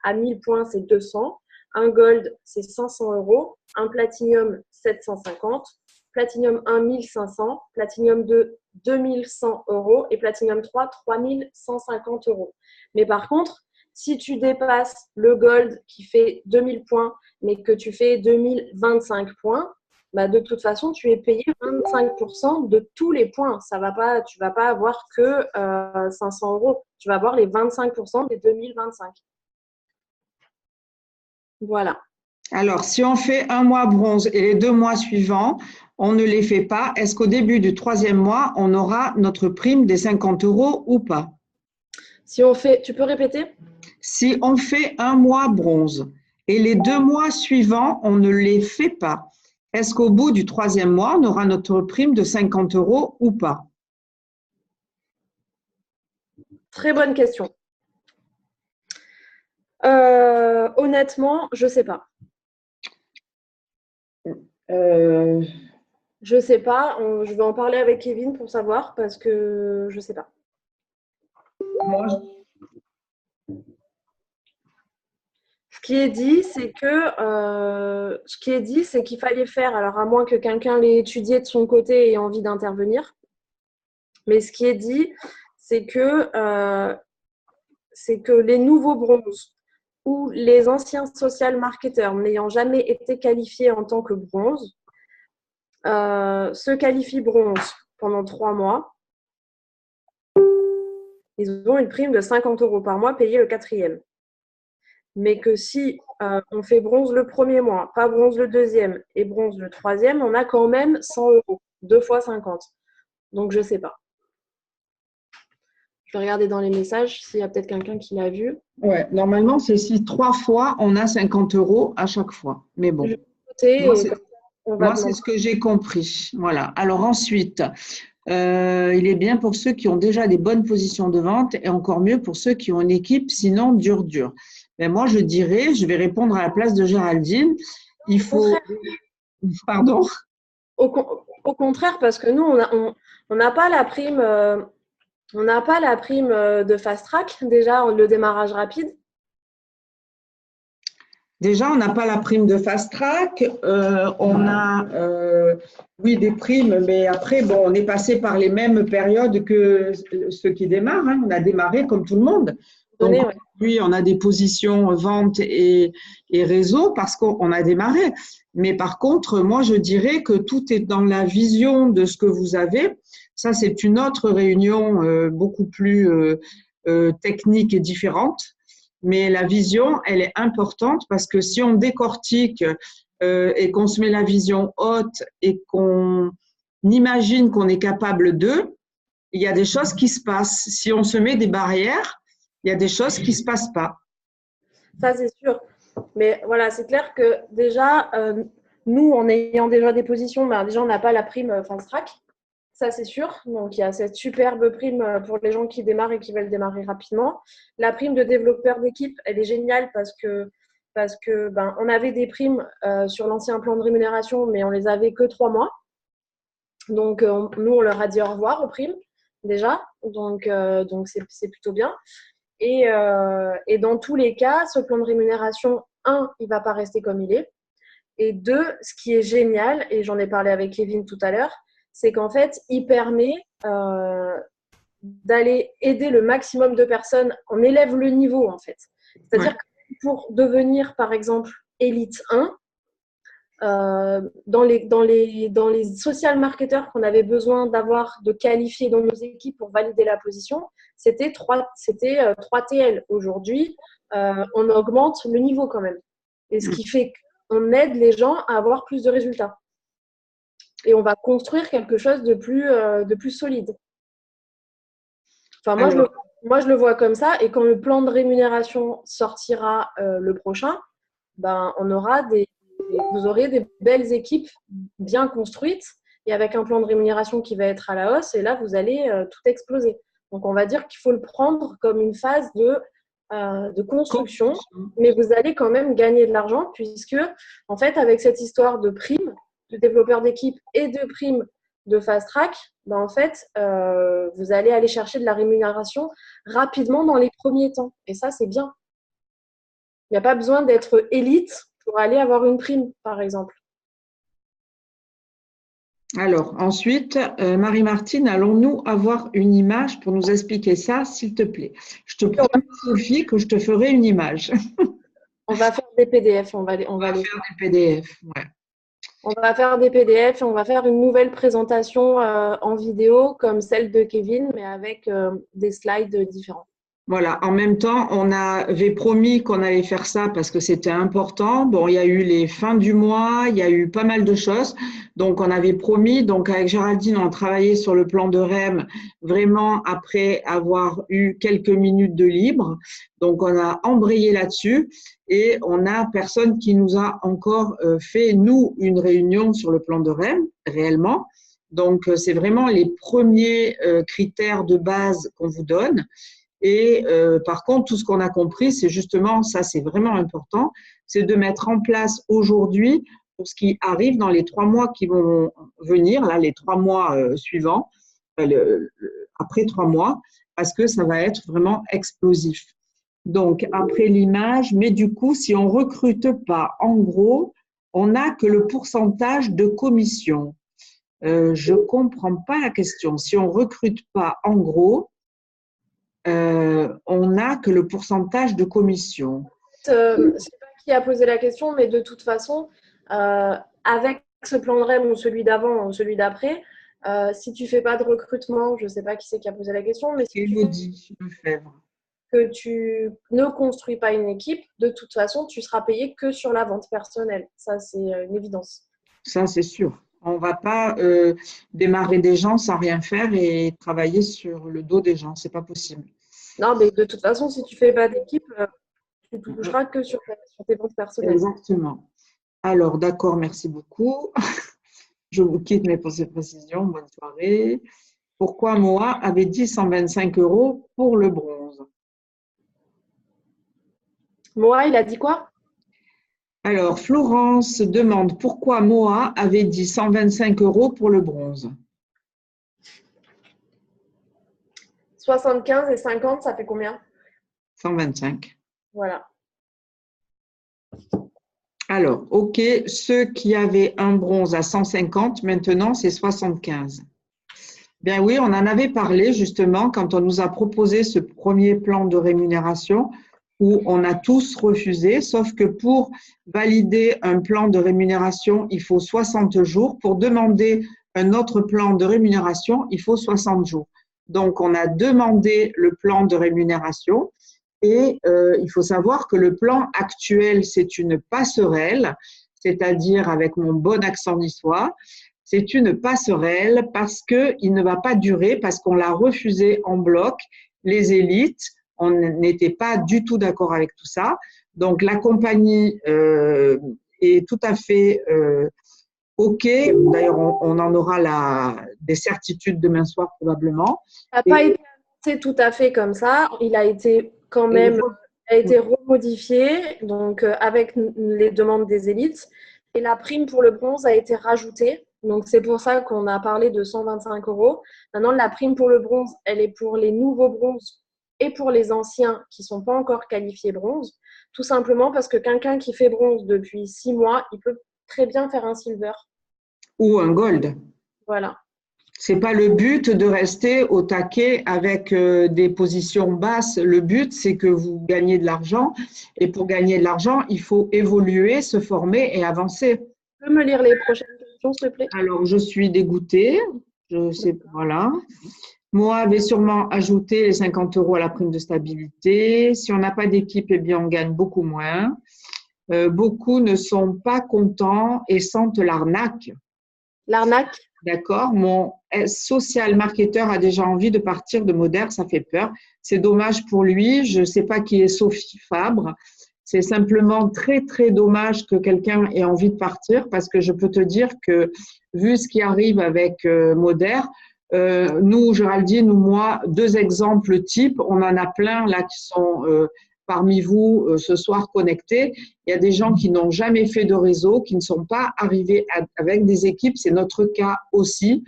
à 1000 points, c'est 200. Un gold, c'est 500 €. Un platinum, 750. Platinum 1, 1500. Platinum 2, 2100 € et Platinum 3, 3150 €. Mais par contre, si tu dépasses le gold qui fait 2000 points, mais que tu fais 2025 points, de toute façon, tu es payé 25% de tous les points. Tu ne vas pas avoir que 500 €. Tu vas avoir les 25% des 2025. Voilà. Alors, si on fait un mois bronze et les 2 mois suivants, on ne les fait pas, est-ce qu'au début du 3e mois, on aura notre prime des 50 € ou pas? Tu peux répéter? Si on fait un mois bronze et les 2 mois suivants, on ne les fait pas, est-ce qu'au bout du 3e mois, on aura notre prime de 50 € ou pas? Très bonne question. Honnêtement, je ne sais pas. Je ne sais pas. Je vais en parler avec Kevin pour savoir parce que je ne sais pas. Moi, Ce qui est dit, c'est qu'il fallait faire, alors à moins que quelqu'un l'ait étudié de son côté et ait envie d'intervenir, mais ce qui est dit, c'est que les nouveaux bronzes ou les anciens social marketeurs n'ayant jamais été qualifiés en tant que bronze se qualifient bronze pendant 3 mois. Ils ont une prime de 50 € par mois payée le 4e. Mais que si on fait bronze le 1er mois, pas bronze le 2e et bronze le 3e, on a quand même 100 €, 2 fois 50. Donc, je ne sais pas. Je vais regarder dans les messages s'il y a peut-être quelqu'un qui l'a vu. Ouais, normalement, c'est si 3 fois, on a 50 € à chaque fois. Mais bon, moi, c'est ce que j'ai compris. Voilà. Alors ensuite, il est bien pour ceux qui ont déjà des bonnes positions de vente et encore mieux pour ceux qui ont une équipe, sinon dur. Mais moi, je dirais, je vais répondre à la place de Géraldine, il faut… Pardon? Au contraire, parce que nous, on n'a pas la prime, de fast track, déjà, le démarrage rapide. Déjà, on n'a pas la prime de fast track, on a, oui, des primes, mais après, bon, on est passé par les mêmes périodes que ceux qui démarrent, hein. On a démarré comme tout le monde. Donc, oui, on a des positions vente et réseau parce qu'on a démarré. Mais par contre, moi, je dirais que tout est dans la vision de ce que vous avez. Ça, c'est une autre réunion beaucoup plus technique et différente. Mais la vision, elle est importante parce que si on décortique et qu'on se met la vision haute et qu'on imagine qu'on est capable d'eux, il y a des choses qui se passent. Si on se met des barrières, il y a des choses qui ne se passent pas. Ça, c'est sûr. Mais voilà, c'est clair que déjà, nous, en ayant déjà des positions, ben, déjà, on n'a pas la prime fast track. Ça, c'est sûr. Donc, il y a cette superbe prime pour les gens qui démarrent et qui veulent démarrer rapidement. La prime de développeur d'équipe, elle est géniale parce que ben, on avait des primes sur l'ancien plan de rémunération, mais on les avait que 3 mois. Donc, nous, on leur a dit au revoir aux primes déjà. Donc c'est plutôt bien. Et dans tous les cas, ce plan de rémunération, il ne va pas rester comme il est. Et deux, ce qui est génial, et j'en ai parlé avec Kevin tout à l'heure, c'est qu'en fait, il permet d'aller aider le maximum de personnes. On élève le niveau, en fait. C'est-à-dire que pour devenir, par exemple, Elite 1, dans les social marketeurs qu'on avait besoin d'avoir, de qualifier dans nos équipes pour valider la position, c'était 3 TL. Aujourd'hui, on augmente le niveau quand même. Et ce qui fait qu'on aide les gens à avoir plus de résultats. Et on va construire quelque chose de plus solide. Enfin, moi, je le vois comme ça. Et quand le plan de rémunération sortira le prochain, ben, vous aurez des belles équipes bien construites et avec un plan de rémunération qui va être à la hausse. Et là, vous allez tout exploser. Donc, on va dire qu'il faut le prendre comme une phase de construction, mais vous allez quand même gagner de l'argent puisque, en fait, avec cette histoire de primes, de développeurs d'équipe et de primes de fast track, ben, en fait, vous allez aller chercher de la rémunération rapidement dans les premiers temps. Et ça, c'est bien. Il n'y a pas besoin d'être élite pour aller avoir une prime, par exemple. Alors, ensuite, Marie-Martine, allons-nous avoir une image pour nous expliquer ça, s'il te plaît? Je te promets, Sophie, que je te ferai une image. On va faire des PDF. On va faire des PDF, ouais. On va faire des PDF et on va faire une nouvelle présentation en vidéo comme celle de Kevin, mais avec des slides différents. Voilà, en même temps, on avait promis qu'on allait faire ça parce que c'était important. Bon, il y a eu les fins du mois, il y a eu pas mal de choses. Donc, on avait promis. Donc, avec Géraldine, on travaillait sur le plan de REM vraiment après avoir eu quelques minutes de libre. Donc, on a embrayé là-dessus et on n'a personne qui nous a encore fait, nous, une réunion sur le plan de REM, réellement. Donc, c'est vraiment les premiers critères de base qu'on vous donne. Et par contre, tout ce qu'on a compris, c'est justement, ça c'est vraiment important, c'est de mettre en place aujourd'hui, pour ce qui arrive dans les 3 mois qui vont venir, là, les 3 mois suivants, après 3 mois, parce que ça va être vraiment explosif. Donc, après l'image, mais du coup, si on ne recrute pas, en gros, on n'a que le pourcentage de commission. Je ne comprends pas la question. Si on ne recrute pas, en gros, on n'a que le pourcentage de commission. Je ne sais pas qui a posé la question, mais de toute façon, avec ce plan de REM ou celui d'avant ou celui d'après, si tu ne fais pas de recrutement, je ne sais pas qui c'est qui a posé la question, mais si que tu ne construis pas une équipe, de toute façon, tu seras payé que sur la vente personnelle. Ça, c'est une évidence. Ça, c'est sûr. On ne va pas démarrer des gens sans rien faire et travailler sur le dos des gens. Ce n'est pas possible. Non, mais de toute façon, si tu ne fais pas d'équipe, tu ne toucheras que sur tes ventes personnelles. Exactement. Alors, d'accord, merci beaucoup. Je vous quitte mes pensées précisions. Bonne soirée. Pourquoi Moa avait dit 125 € pour le bronze? Moa, il a dit quoi? Alors, Florence demande pourquoi Moa avait dit 125 € pour le bronze. 75 et 50, ça fait combien? 125. Voilà. Alors, OK, ceux qui avaient un bronze à 150, maintenant c'est 75. Bien oui, on en avait parlé justement quand on nous a proposé ce premier plan de rémunération où on a tous refusé, sauf que pour valider un plan de rémunération, il faut 60 jours. Pour demander un autre plan de rémunération, il faut 60 jours. Donc, on a demandé le plan de rémunération et il faut savoir que le plan actuel, c'est une passerelle, c'est-à-dire avec mon bon accent niçois, c'est une passerelle parce qu'il ne va pas durer, parce qu'on l'a refusé en bloc. Les élites, on n'était pas du tout d'accord avec tout ça. Donc, la compagnie est tout à fait OK. D'ailleurs, on en aura des certitudes demain soir probablement. Ça n'a pas été annoncé tout à fait comme ça. Il a été quand même remodifié, donc avec les demandes des élites. Et la prime pour le bronze a été rajoutée. Donc, c'est pour ça qu'on a parlé de 125 €. Maintenant, la prime pour le bronze, elle est pour les nouveaux bronzes et pour les anciens qui ne sont pas encore qualifiés bronze. Tout simplement parce que quelqu'un qui fait bronze depuis 6 mois, il peut très bien faire un silver. Ou un gold. Voilà. C'est pas le but de rester au taquet avec des positions basses. Le but, c'est que vous gagnez de l'argent. Et pour gagner de l'argent, il faut évoluer, se former et avancer. Tu peux me lire les prochaines questions, s'il te plaît? Alors, je suis dégoûtée. Je sais, voilà. Moi, avait sûrement ajouté les 50 € à la prime de stabilité. Si on n'a pas d'équipe, eh bien, on gagne beaucoup moins. Beaucoup ne sont pas contents et sentent l'arnaque. L'arnaque? D'accord. Mon social marketeur a déjà envie de partir de Moder, ça fait peur. C'est dommage pour lui. Je ne sais pas qui est Sophie Fabre. C'est simplement très, très dommage que quelqu'un ait envie de partir parce que je peux te dire que, vu ce qui arrive avec Moder, nous, Géraldine ou moi, 2 exemples types, on en a plein là qui sont parmi vous ce soir connectés. Il y a des gens qui n'ont jamais fait de réseau, qui ne sont pas arrivés avec des équipes. C'est notre cas aussi.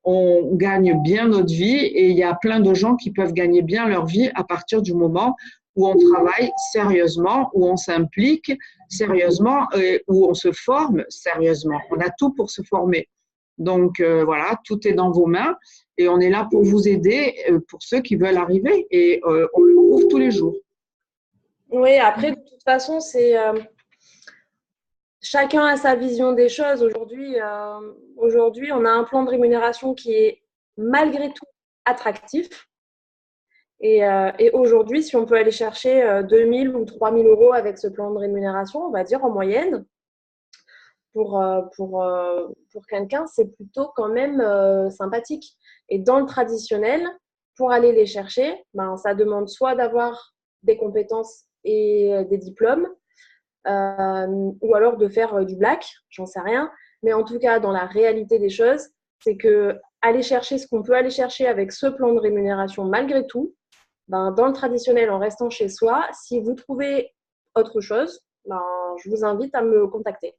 On gagne bien notre vie et il y a plein de gens qui peuvent gagner bien leur vie à partir du moment où on travaille sérieusement, où on s'implique sérieusement, où on se forme sérieusement. On a tout pour se former. Donc voilà, tout est dans vos mains et on est là pour vous aider, pour ceux qui veulent arriver et on le prouve tous les jours. Oui, après, de toute façon, c'est chacun a sa vision des choses. Aujourd'hui, on a un plan de rémunération qui est malgré tout attractif. Et aujourd'hui, si on peut aller chercher 2 000 ou 3 000 € avec ce plan de rémunération, on va dire en moyenne, pour quelqu'un, c'est plutôt quand même sympathique. Et dans le traditionnel, pour aller les chercher, ça demande soit d'avoir des compétences et des diplômes, ou alors de faire du black, j'en sais rien. Mais en tout cas, dans la réalité des choses, c'est que aller chercher ce qu'on peut aller chercher avec ce plan de rémunération malgré tout, dans le traditionnel, en restant chez soi, si vous trouvez autre chose, je vous invite à me contacter.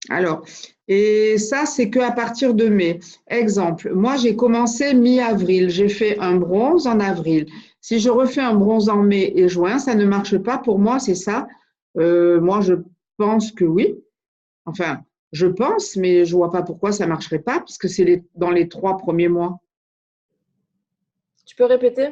Alors, et ça, c'est qu'à partir de mai. Exemple, moi, j'ai commencé mi-avril. J'ai fait un bronze en avril. Si je refais un bronze en mai et juin, ça ne marche pas pour moi, c'est ça? Moi, je pense que oui. Enfin, je pense, mais je ne vois pas pourquoi ça ne marcherait pas, puisque c'est dans les 3 premiers mois. Tu peux répéter?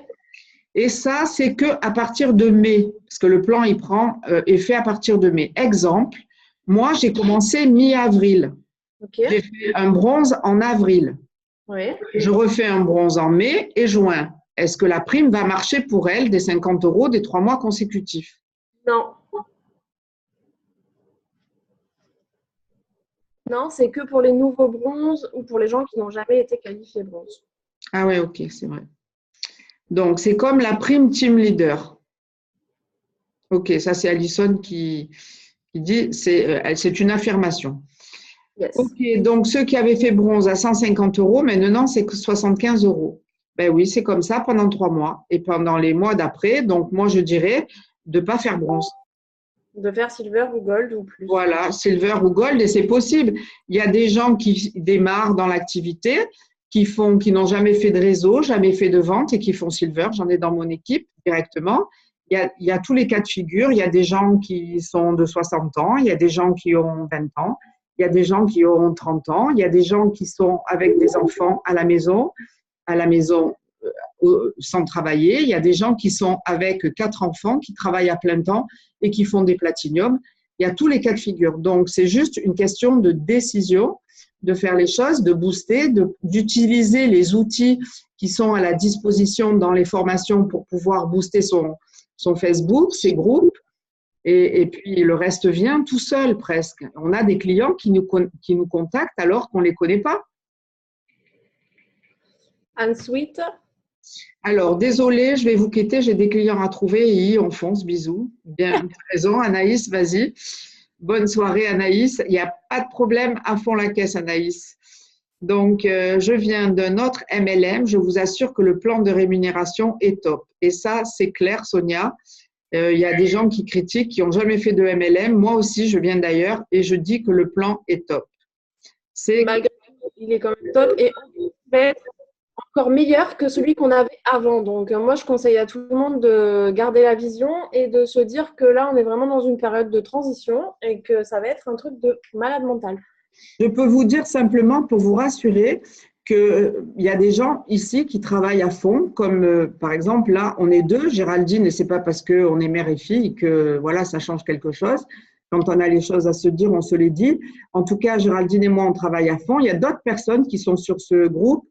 Et ça, c'est qu'à partir de mai, parce que le plan, il prend effet à partir de mai. Exemple, moi, j'ai commencé mi-avril. Okay. J'ai fait un bronze en avril. Oui. Je refais un bronze en mai et juin. Est-ce que la prime va marcher pour elle des 50 € des 3 mois consécutifs? Non. Non, c'est que pour les nouveaux bronzes ou pour les gens qui n'ont jamais été qualifiés bronze. Ah ouais, ok, c'est vrai. Donc, c'est comme la prime team leader. Ok, ça c'est Alison qui dit, c'est une affirmation. Yes. Ok, donc ceux qui avaient fait bronze à 150 €, maintenant c'est que 75 €. Ben oui, c'est comme ça pendant 3 mois. Et pendant les mois d'après, donc moi je dirais de ne pas faire bronze. De faire silver ou gold ou plus. Voilà, silver ou gold, et c'est possible. Il y a des gens qui démarrent dans l'activité, qui n'ont jamais fait de réseau, jamais fait de vente et qui font silver. J'en ai dans mon équipe directement. Il y a tous les cas de figure. Il y a des gens qui sont de 60 ans, il y a des gens qui ont 20 ans, il y a des gens qui auront 30 ans, il y a des gens qui sont avec des enfants à la maison sans travailler, il y a des gens qui sont avec 4 enfants, qui travaillent à plein temps et qui font des platiniums. Il y a tous les cas de figure. Donc, c'est juste une question de décision, de faire les choses, de booster, d'utiliser les outils qui sont à la disposition dans les formations pour pouvoir booster son Facebook, ses groupes. Et puis, le reste vient tout seul presque. On a des clients qui nous contactent alors qu'on ne les connaît pas. Ensuite. Alors, désolée, je vais vous quitter. J'ai des clients à trouver. On fonce. Bisous. Bien présent. Anaïs, vas-y. Bonne soirée, Anaïs. Il n'y a pas de problème. À fond la caisse, Anaïs. Donc, je viens d'un autre MLM. Je vous assure que le plan de rémunération est top. Et ça, c'est clair, Sonia. Il y a des gens qui critiquent, qui n'ont jamais fait de MLM. Moi aussi, je viens d'ailleurs et je dis que le plan est top. Il est quand même top et il va être encore meilleur que celui qu'on avait avant. Donc, moi, je conseille à tout le monde de garder la vision et de se dire que là, on est vraiment dans une période de transition et que ça va être un truc de malade mental. Je peux vous dire simplement pour vous rassurer qu'il y a des gens ici qui travaillent à fond, comme par exemple là, on est 2, Géraldine, et ce n'est pas parce qu'on est mère et fille que voilà, ça change quelque chose. Quand on a les choses à se dire, on se les dit. En tout cas, Géraldine et moi, on travaille à fond. Il y a d'autres personnes qui sont sur ce groupe,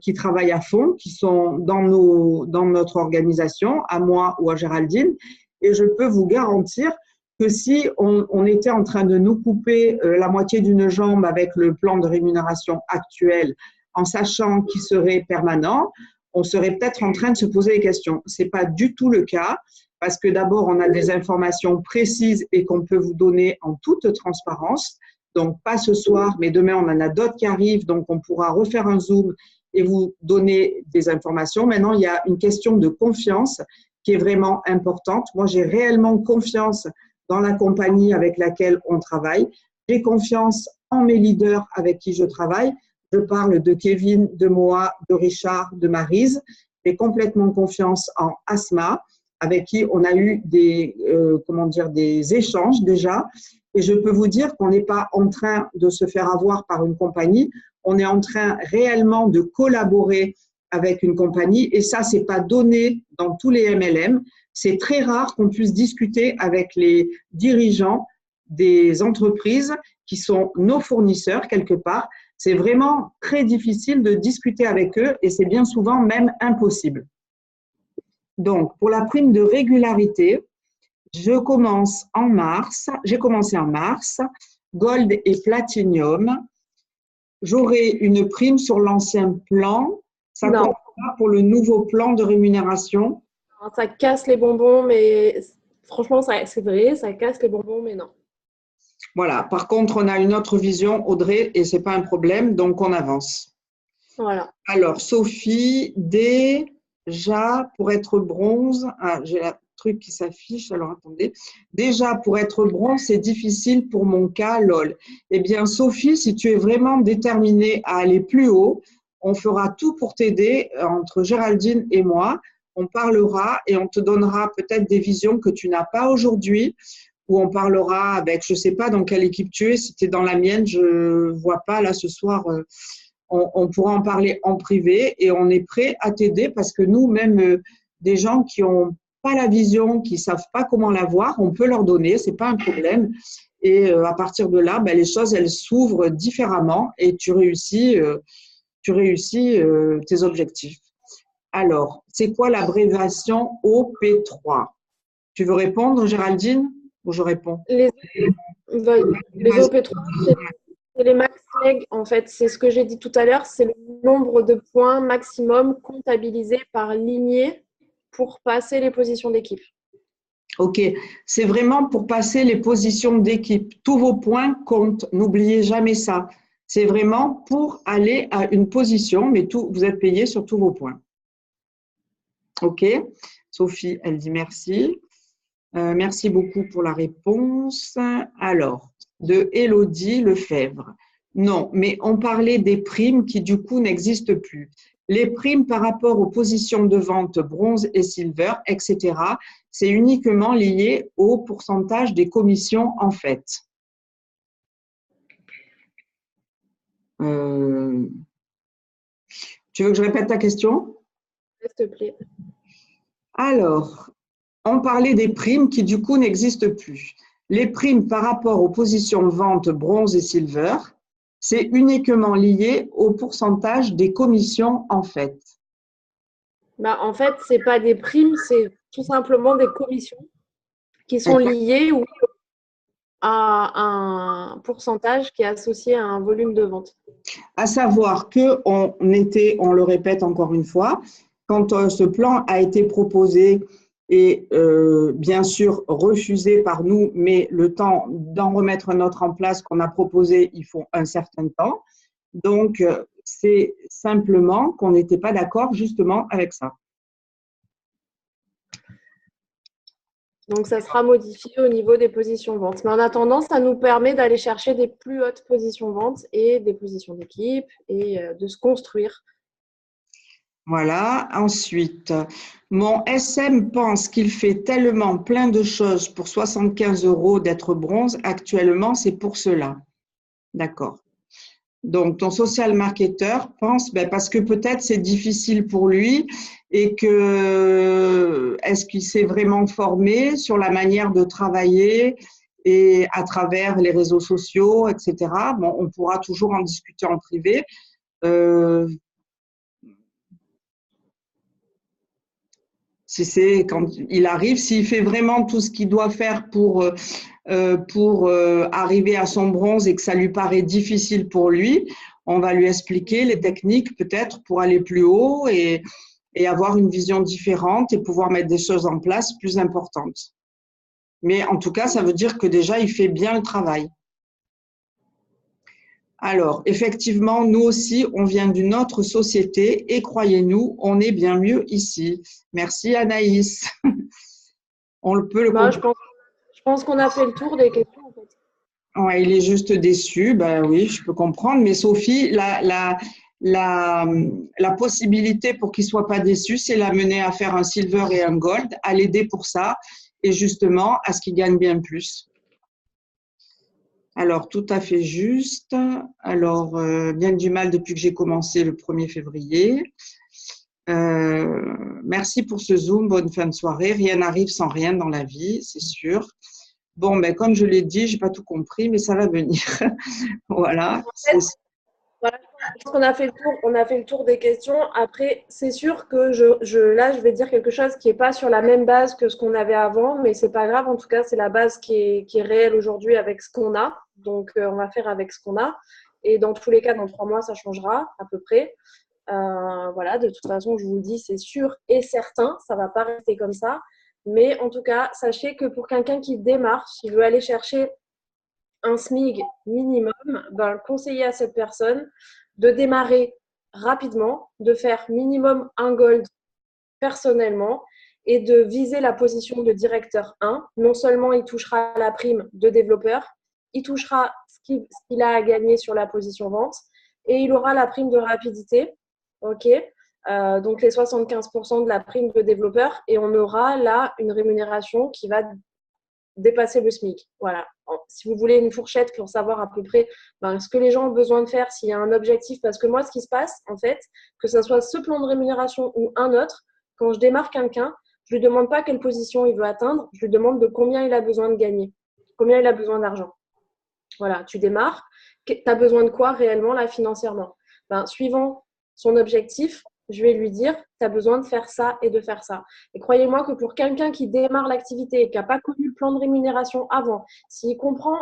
qui travaillent à fond, qui sont dans notre organisation, à moi ou à Géraldine. Et je peux vous garantir que si on était en train de nous couper la moitié d'une jambe avec le plan de rémunération actuel, en sachant qu'il serait permanent, on serait peut-être en train de se poser des questions. Ce n'est pas du tout le cas, parce que d'abord, on a des informations précises et qu'on peut vous donner en toute transparence. Donc, pas ce soir, mais demain, on en a d'autres qui arrivent, donc on pourra refaire un Zoom et vous donner des informations. Maintenant, il y a une question de confiance qui est vraiment importante. Moi, j'ai réellement confiance dans la compagnie avec laquelle on travaille. J'ai confiance en mes leaders avec qui je travaille. Je parle de Kevin, de Moa, de Richard, de Maryse. J'ai complètement confiance en Asma, avec qui on a eu des échanges déjà. Et je peux vous dire qu'on n'est pas en train de se faire avoir par une compagnie. On est en train réellement de collaborer avec une compagnie. Et ça, c'est pas donné dans tous les MLM. C'est très rare qu'on puisse discuter avec les dirigeants des entreprises qui sont nos fournisseurs quelque part. C'est vraiment très difficile de discuter avec eux et c'est bien souvent même impossible. Donc, pour la prime de régularité, j'ai commencé en mars, Gold et Platinum. J'aurai une prime sur l'ancien plan. Ça compte pas pour le nouveau plan de rémunération. Ça casse les bonbons, mais franchement, c'est vrai, ça casse les bonbons, mais non. Voilà. Par contre, on a une autre vision, Audrey, et ce n'est pas un problème, donc on avance. Voilà. Alors, Sophie, déjà, pour être bronze, j'ai le truc qui s'affiche, alors attendez. Déjà, pour être bronze, c'est difficile pour mon cas, lol. Eh bien, Sophie, si tu es vraiment déterminée à aller plus haut, on fera tout pour t'aider entre Géraldine et moi. On parlera et on te donnera peut-être des visions que tu n'as pas aujourd'hui, ou on parlera avec, je ne sais pas dans quelle équipe tu es, si tu es dans la mienne, je ne vois pas là ce soir, on pourra en parler en privé et on est prêt à t'aider parce que nous, même des gens qui n'ont pas la vision, qui ne savent pas comment la voir, on peut leur donner, ce n'est pas un problème. Et à partir de là, les choses, elles s'ouvrent différemment et tu réussis tes objectifs. Alors, c'est quoi l'abréviation OP3? Tu veux répondre, Géraldine, ou je réponds? Les OP3, c'est les max legs, en fait. C'est ce que j'ai dit tout à l'heure, c'est le nombre de points maximum comptabilisés par lignée pour passer les positions d'équipe. Ok, c'est vraiment pour passer les positions d'équipe. Tous vos points comptent, n'oubliez jamais ça. C'est vraiment pour aller à une position, mais vous êtes payé sur tous vos points. Ok, Sophie, elle dit merci. Merci beaucoup pour la réponse. Alors, de Élodie Lefebvre. Non, mais on parlait des primes qui du coup n'existent plus. Les primes par rapport aux positions de vente bronze et silver, etc., c'est uniquement lié au pourcentage des commissions en fait. Euh, Tu veux que je répète ta question? S'il te plaît. Alors, on parlait des primes qui du coup n'existent plus. Les primes par rapport aux positions vente bronze et silver, c'est uniquement lié au pourcentage des commissions en fait. Bah, en fait, ce n'est pas des primes, c'est tout simplement des commissions qui sont liées à un pourcentage qui est associé à un volume de vente. À savoir qu'on était, on le répète encore une fois, quand ce plan a été proposé et bien sûr refusé par nous, mais le temps d'en remettre un autre en place qu'on a proposé, il faut un certain temps. Donc, c'est simplement qu'on n'était pas d'accord justement avec ça. Donc, ça sera modifié au niveau des positions vente. Mais en attendant, ça nous permet d'aller chercher des plus hautes positions vente et des positions d'équipe et de se construire. Voilà. Ensuite, mon SM pense qu'il fait tellement plein de choses pour 75 € d'être bronze. Actuellement, c'est pour cela. D'accord. Donc, ton social marketer pense, parce que peut-être c'est difficile pour lui et que est-ce qu'il s'est vraiment formé sur la manière de travailler et à travers les réseaux sociaux, etc. Bon, on pourra toujours en discuter en privé. Si c'est quand il arrive, s'il fait vraiment tout ce qu'il doit faire pour arriver à son bronze et que ça lui paraît difficile pour lui, on va lui expliquer les techniques peut-être pour aller plus haut et avoir une vision différente et pouvoir mettre des choses en place plus importantes. Mais en tout cas, ça veut dire que déjà, il fait bien le travail. Alors, effectivement, nous aussi, on vient d'une autre société et croyez-nous, on est bien mieux ici. Merci Anaïs. On peut le Bah, comprendre. je pense qu'on a fait le tour des questions. En fait. Ouais, il est juste déçu. Ben oui, je peux comprendre. Mais Sophie, la possibilité pour qu'il soit pas déçu, c'est l'amener à faire un silver et un gold, à l'aider pour ça et justement à ce qu'il gagne bien plus. Alors, tout à fait juste. Alors, bien du mal depuis que j'ai commencé le 1er février. Merci pour ce Zoom. Bonne fin de soirée. Rien n'arrive sans rien dans la vie, c'est sûr. Bon, comme je l'ai dit, j'ai pas tout compris, mais ça va venir. Voilà. En fait, voilà, je pense qu'on a fait le tour. On a fait le tour des questions. Après, c'est sûr que là, je vais dire quelque chose qui n'est pas sur la même base que ce qu'on avait avant, mais c'est pas grave. En tout cas, c'est la base qui est réelle aujourd'hui avec ce qu'on a. Donc, on va faire avec ce qu'on a. Et dans tous les cas, dans 3 mois, ça changera à peu près. Voilà, de toute façon, je vous le dis, c'est sûr et certain, ça ne va pas rester comme ça. Mais en tout cas, sachez que pour quelqu'un qui démarre, s'il veut aller chercher un SMIG minimum, conseiller à cette personne de démarrer rapidement, de faire minimum un gold personnellement et de viser la position de directeur 1. Non seulement il touchera la prime de développeur, il touchera ce qu'il a à gagner sur la position vente et il aura la prime de rapidité. OK, donc les 75% de la prime de développeur et on aura là une rémunération qui va dépasser le SMIC. Voilà. Si vous voulez une fourchette pour savoir à peu près ce que les gens ont besoin de faire, s'il y a un objectif, parce que moi, ce qui se passe, en fait, que ce soit ce plan de rémunération ou un autre, quand je démarre quelqu'un, je ne lui demande pas quelle position il veut atteindre, je lui demande de combien il a besoin de gagner, combien il a besoin d'argent. Voilà, tu démarres, tu as besoin de quoi réellement là financièrement? Suivant son objectif, je vais lui dire, tu as besoin de faire ça et de faire ça. Et croyez-moi que pour quelqu'un qui démarre l'activité et qui n'a pas connu le plan de rémunération avant, s'il comprend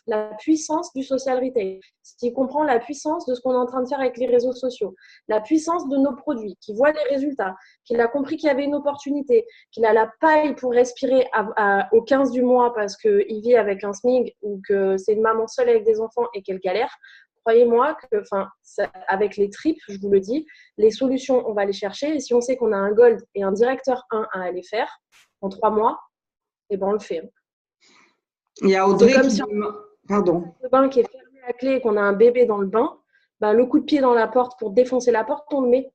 la puissance du social retail, s'il comprend la puissance de ce qu'on est en train de faire avec les réseaux sociaux, la puissance de nos produits, qu'il voit les résultats, qu'il a compris qu'il y avait une opportunité, qu'il a la paille pour respirer au 15 du mois parce qu'il vit avec un SMIG ou que c'est une maman seule avec des enfants et qu'elle galère, croyez-moi que, avec les tripes, je vous le dis, les solutions, on va les chercher. Et si on sait qu'on a un gold et un directeur 1 à aller faire en 3 mois, on le fait. Il y a Audrey c'est comme qui si Pardon. le bain qui est fermé à clé et qu'on a un bébé dans le bain, le coup de pied dans la porte pour défoncer la porte, on le met.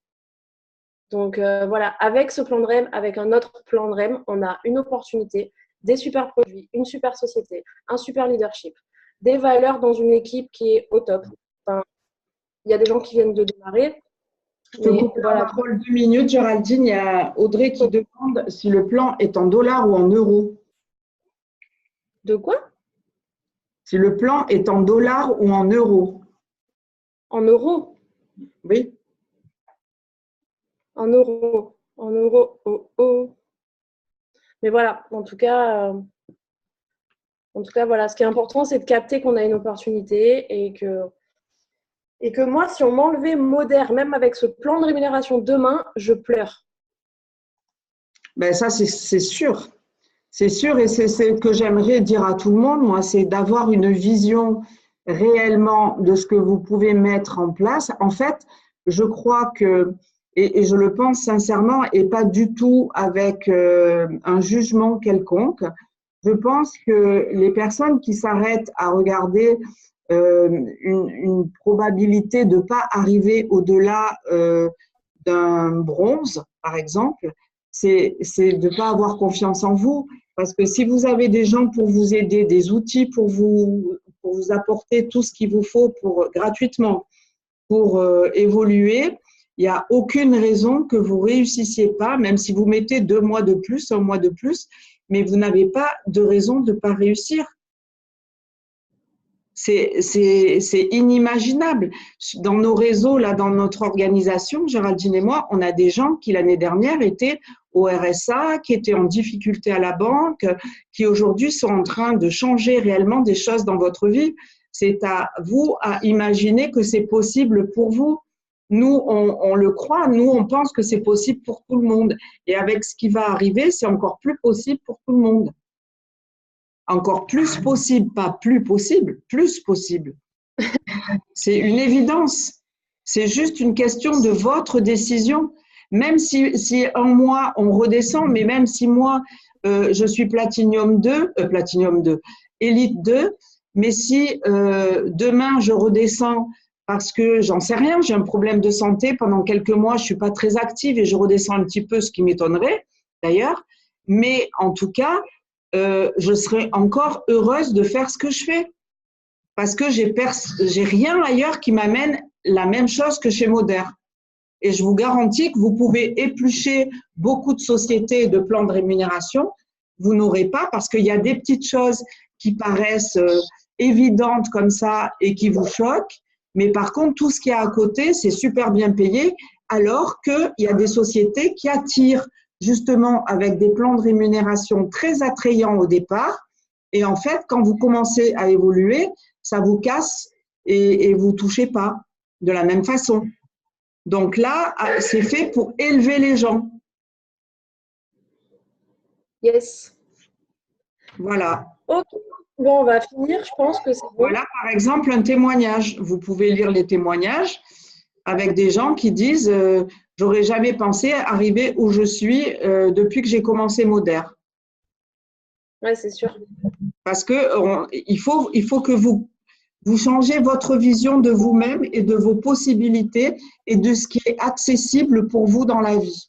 Donc voilà, avec ce plan de REM, avec un autre plan de REM, on a une opportunité, des super produits, une super société, un super leadership, des valeurs dans une équipe qui est au top. il y a des gens qui viennent de démarrer. Je te coupe la parole 2 minutes, Géraldine. Il y a Audrey qui demande si le plan est en dollars ou en euros. De quoi? Si le plan est en dollars ou en euros. En euros? Oui. En euros. En euros. Oh, oh. Mais voilà, en tout cas, voilà, ce qui est important, c'est de capter qu'on a une opportunité et que moi, si on m'enlevait Moder, même avec ce plan de rémunération demain, je pleure. Ben ça, c'est sûr. C'est sûr, et c'est ce que j'aimerais dire à tout le monde, moi, c'est d'avoir une vision réellement de ce que vous pouvez mettre en place. En fait, je crois que, et je le pense sincèrement, et pas du tout avec un jugement quelconque, je pense que les personnes qui s'arrêtent à regarder une probabilité de ne pas arriver au-delà d'un bronze, par exemple, c'est de ne pas avoir confiance en vous. Parce que si vous avez des gens pour vous aider, des outils pour vous apporter tout ce qu'il vous faut gratuitement pour évoluer, il n'y a aucune raison que vous ne réussissiez pas, même si vous mettez 2 mois de plus, 1 mois de plus, mais vous n'avez pas de raison de ne pas réussir. C'est inimaginable. Dans nos réseaux, là, dans notre organisation, Géraldine et moi, on a des gens qui l'année dernière étaient au RSA, qui étaient en difficulté à la banque, qui aujourd'hui sont en train de changer réellement des choses dans votre vie. C'est à vous à imaginer que c'est possible pour vous. Nous, on le croit, nous, on pense que c'est possible pour tout le monde. Et avec ce qui va arriver, c'est encore plus possible pour tout le monde. Encore plus possible, pas plus possible, plus possible. C'est une évidence. C'est juste une question de votre décision. Même si un mois, on redescend, mais même si moi, je suis Platinum 2, Elite 2, mais si demain, je redescends parce que, j'en sais rien, j'ai un problème de santé, pendant quelques mois, je ne suis pas très active et je redescends un petit peu, ce qui m'étonnerait d'ailleurs, mais en tout cas, je serai encore heureuse de faire ce que je fais parce que j'ai rien ailleurs qui m'amène la même chose que chez Moder. Et je vous garantis que vous pouvez éplucher beaucoup de sociétés et de plans de rémunération. Vous n'aurez pas parce qu'il y a des petites choses qui paraissent évidentes comme ça et qui vous choquent. Mais par contre, tout ce qu'il y a à côté, c'est super bien payé alors qu'il y a des sociétés qui attirent justement avec des plans de rémunération très attrayants au départ. Et en fait, quand vous commencez à évoluer, ça vous casse et vous ne touchez pas de la même façon. Donc là, c'est fait pour élever les gens. Yes. Voilà. Ok. Bon, on va finir. Je pense que c'est bon. Voilà, par exemple, un témoignage. Vous pouvez lire les témoignages avec des gens qui disent j'aurais jamais pensé arriver où je suis depuis que j'ai commencé Moder. Ouais, c'est sûr. Parce que il faut que vous changez votre vision de vous-même et de vos possibilités et de ce qui est accessible pour vous dans la vie.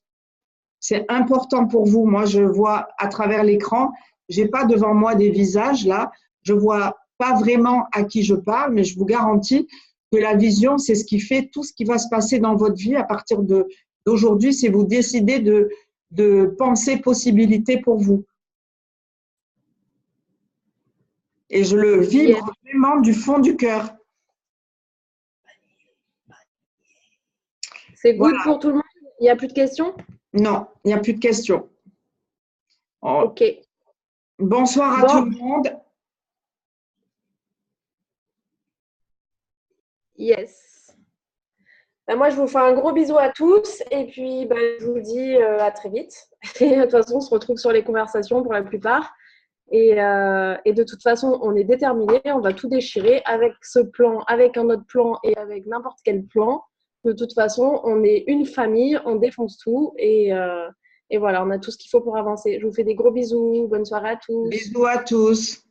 C'est important pour vous. Moi, je vois à travers l'écran, j'ai pas devant moi des visages là, je vois pas vraiment à qui je parle, mais je vous garantis que la vision, c'est ce qui fait tout ce qui va se passer dans votre vie à partir d'aujourd'hui, si vous décidez de penser possibilités pour vous. Et je le vibre vraiment du fond du cœur. C'est good pour tout le monde. Il n'y a plus de questions? Non, il n'y a plus de questions. Oh. Ok. Bonsoir à tout le monde. Yes. Ben, moi, je vous fais un gros bisou à tous et puis je vous dis à très vite. Et de toute façon, on se retrouve sur les conversations pour la plupart. Et de toute façon, on est déterminés, on va tout déchirer avec ce plan, avec un autre plan et avec n'importe quel plan. De toute façon, on est une famille, on défonce tout et voilà, on a tout ce qu'il faut pour avancer. Je vous fais des gros bisous, bonne soirée à tous. Bisous à tous.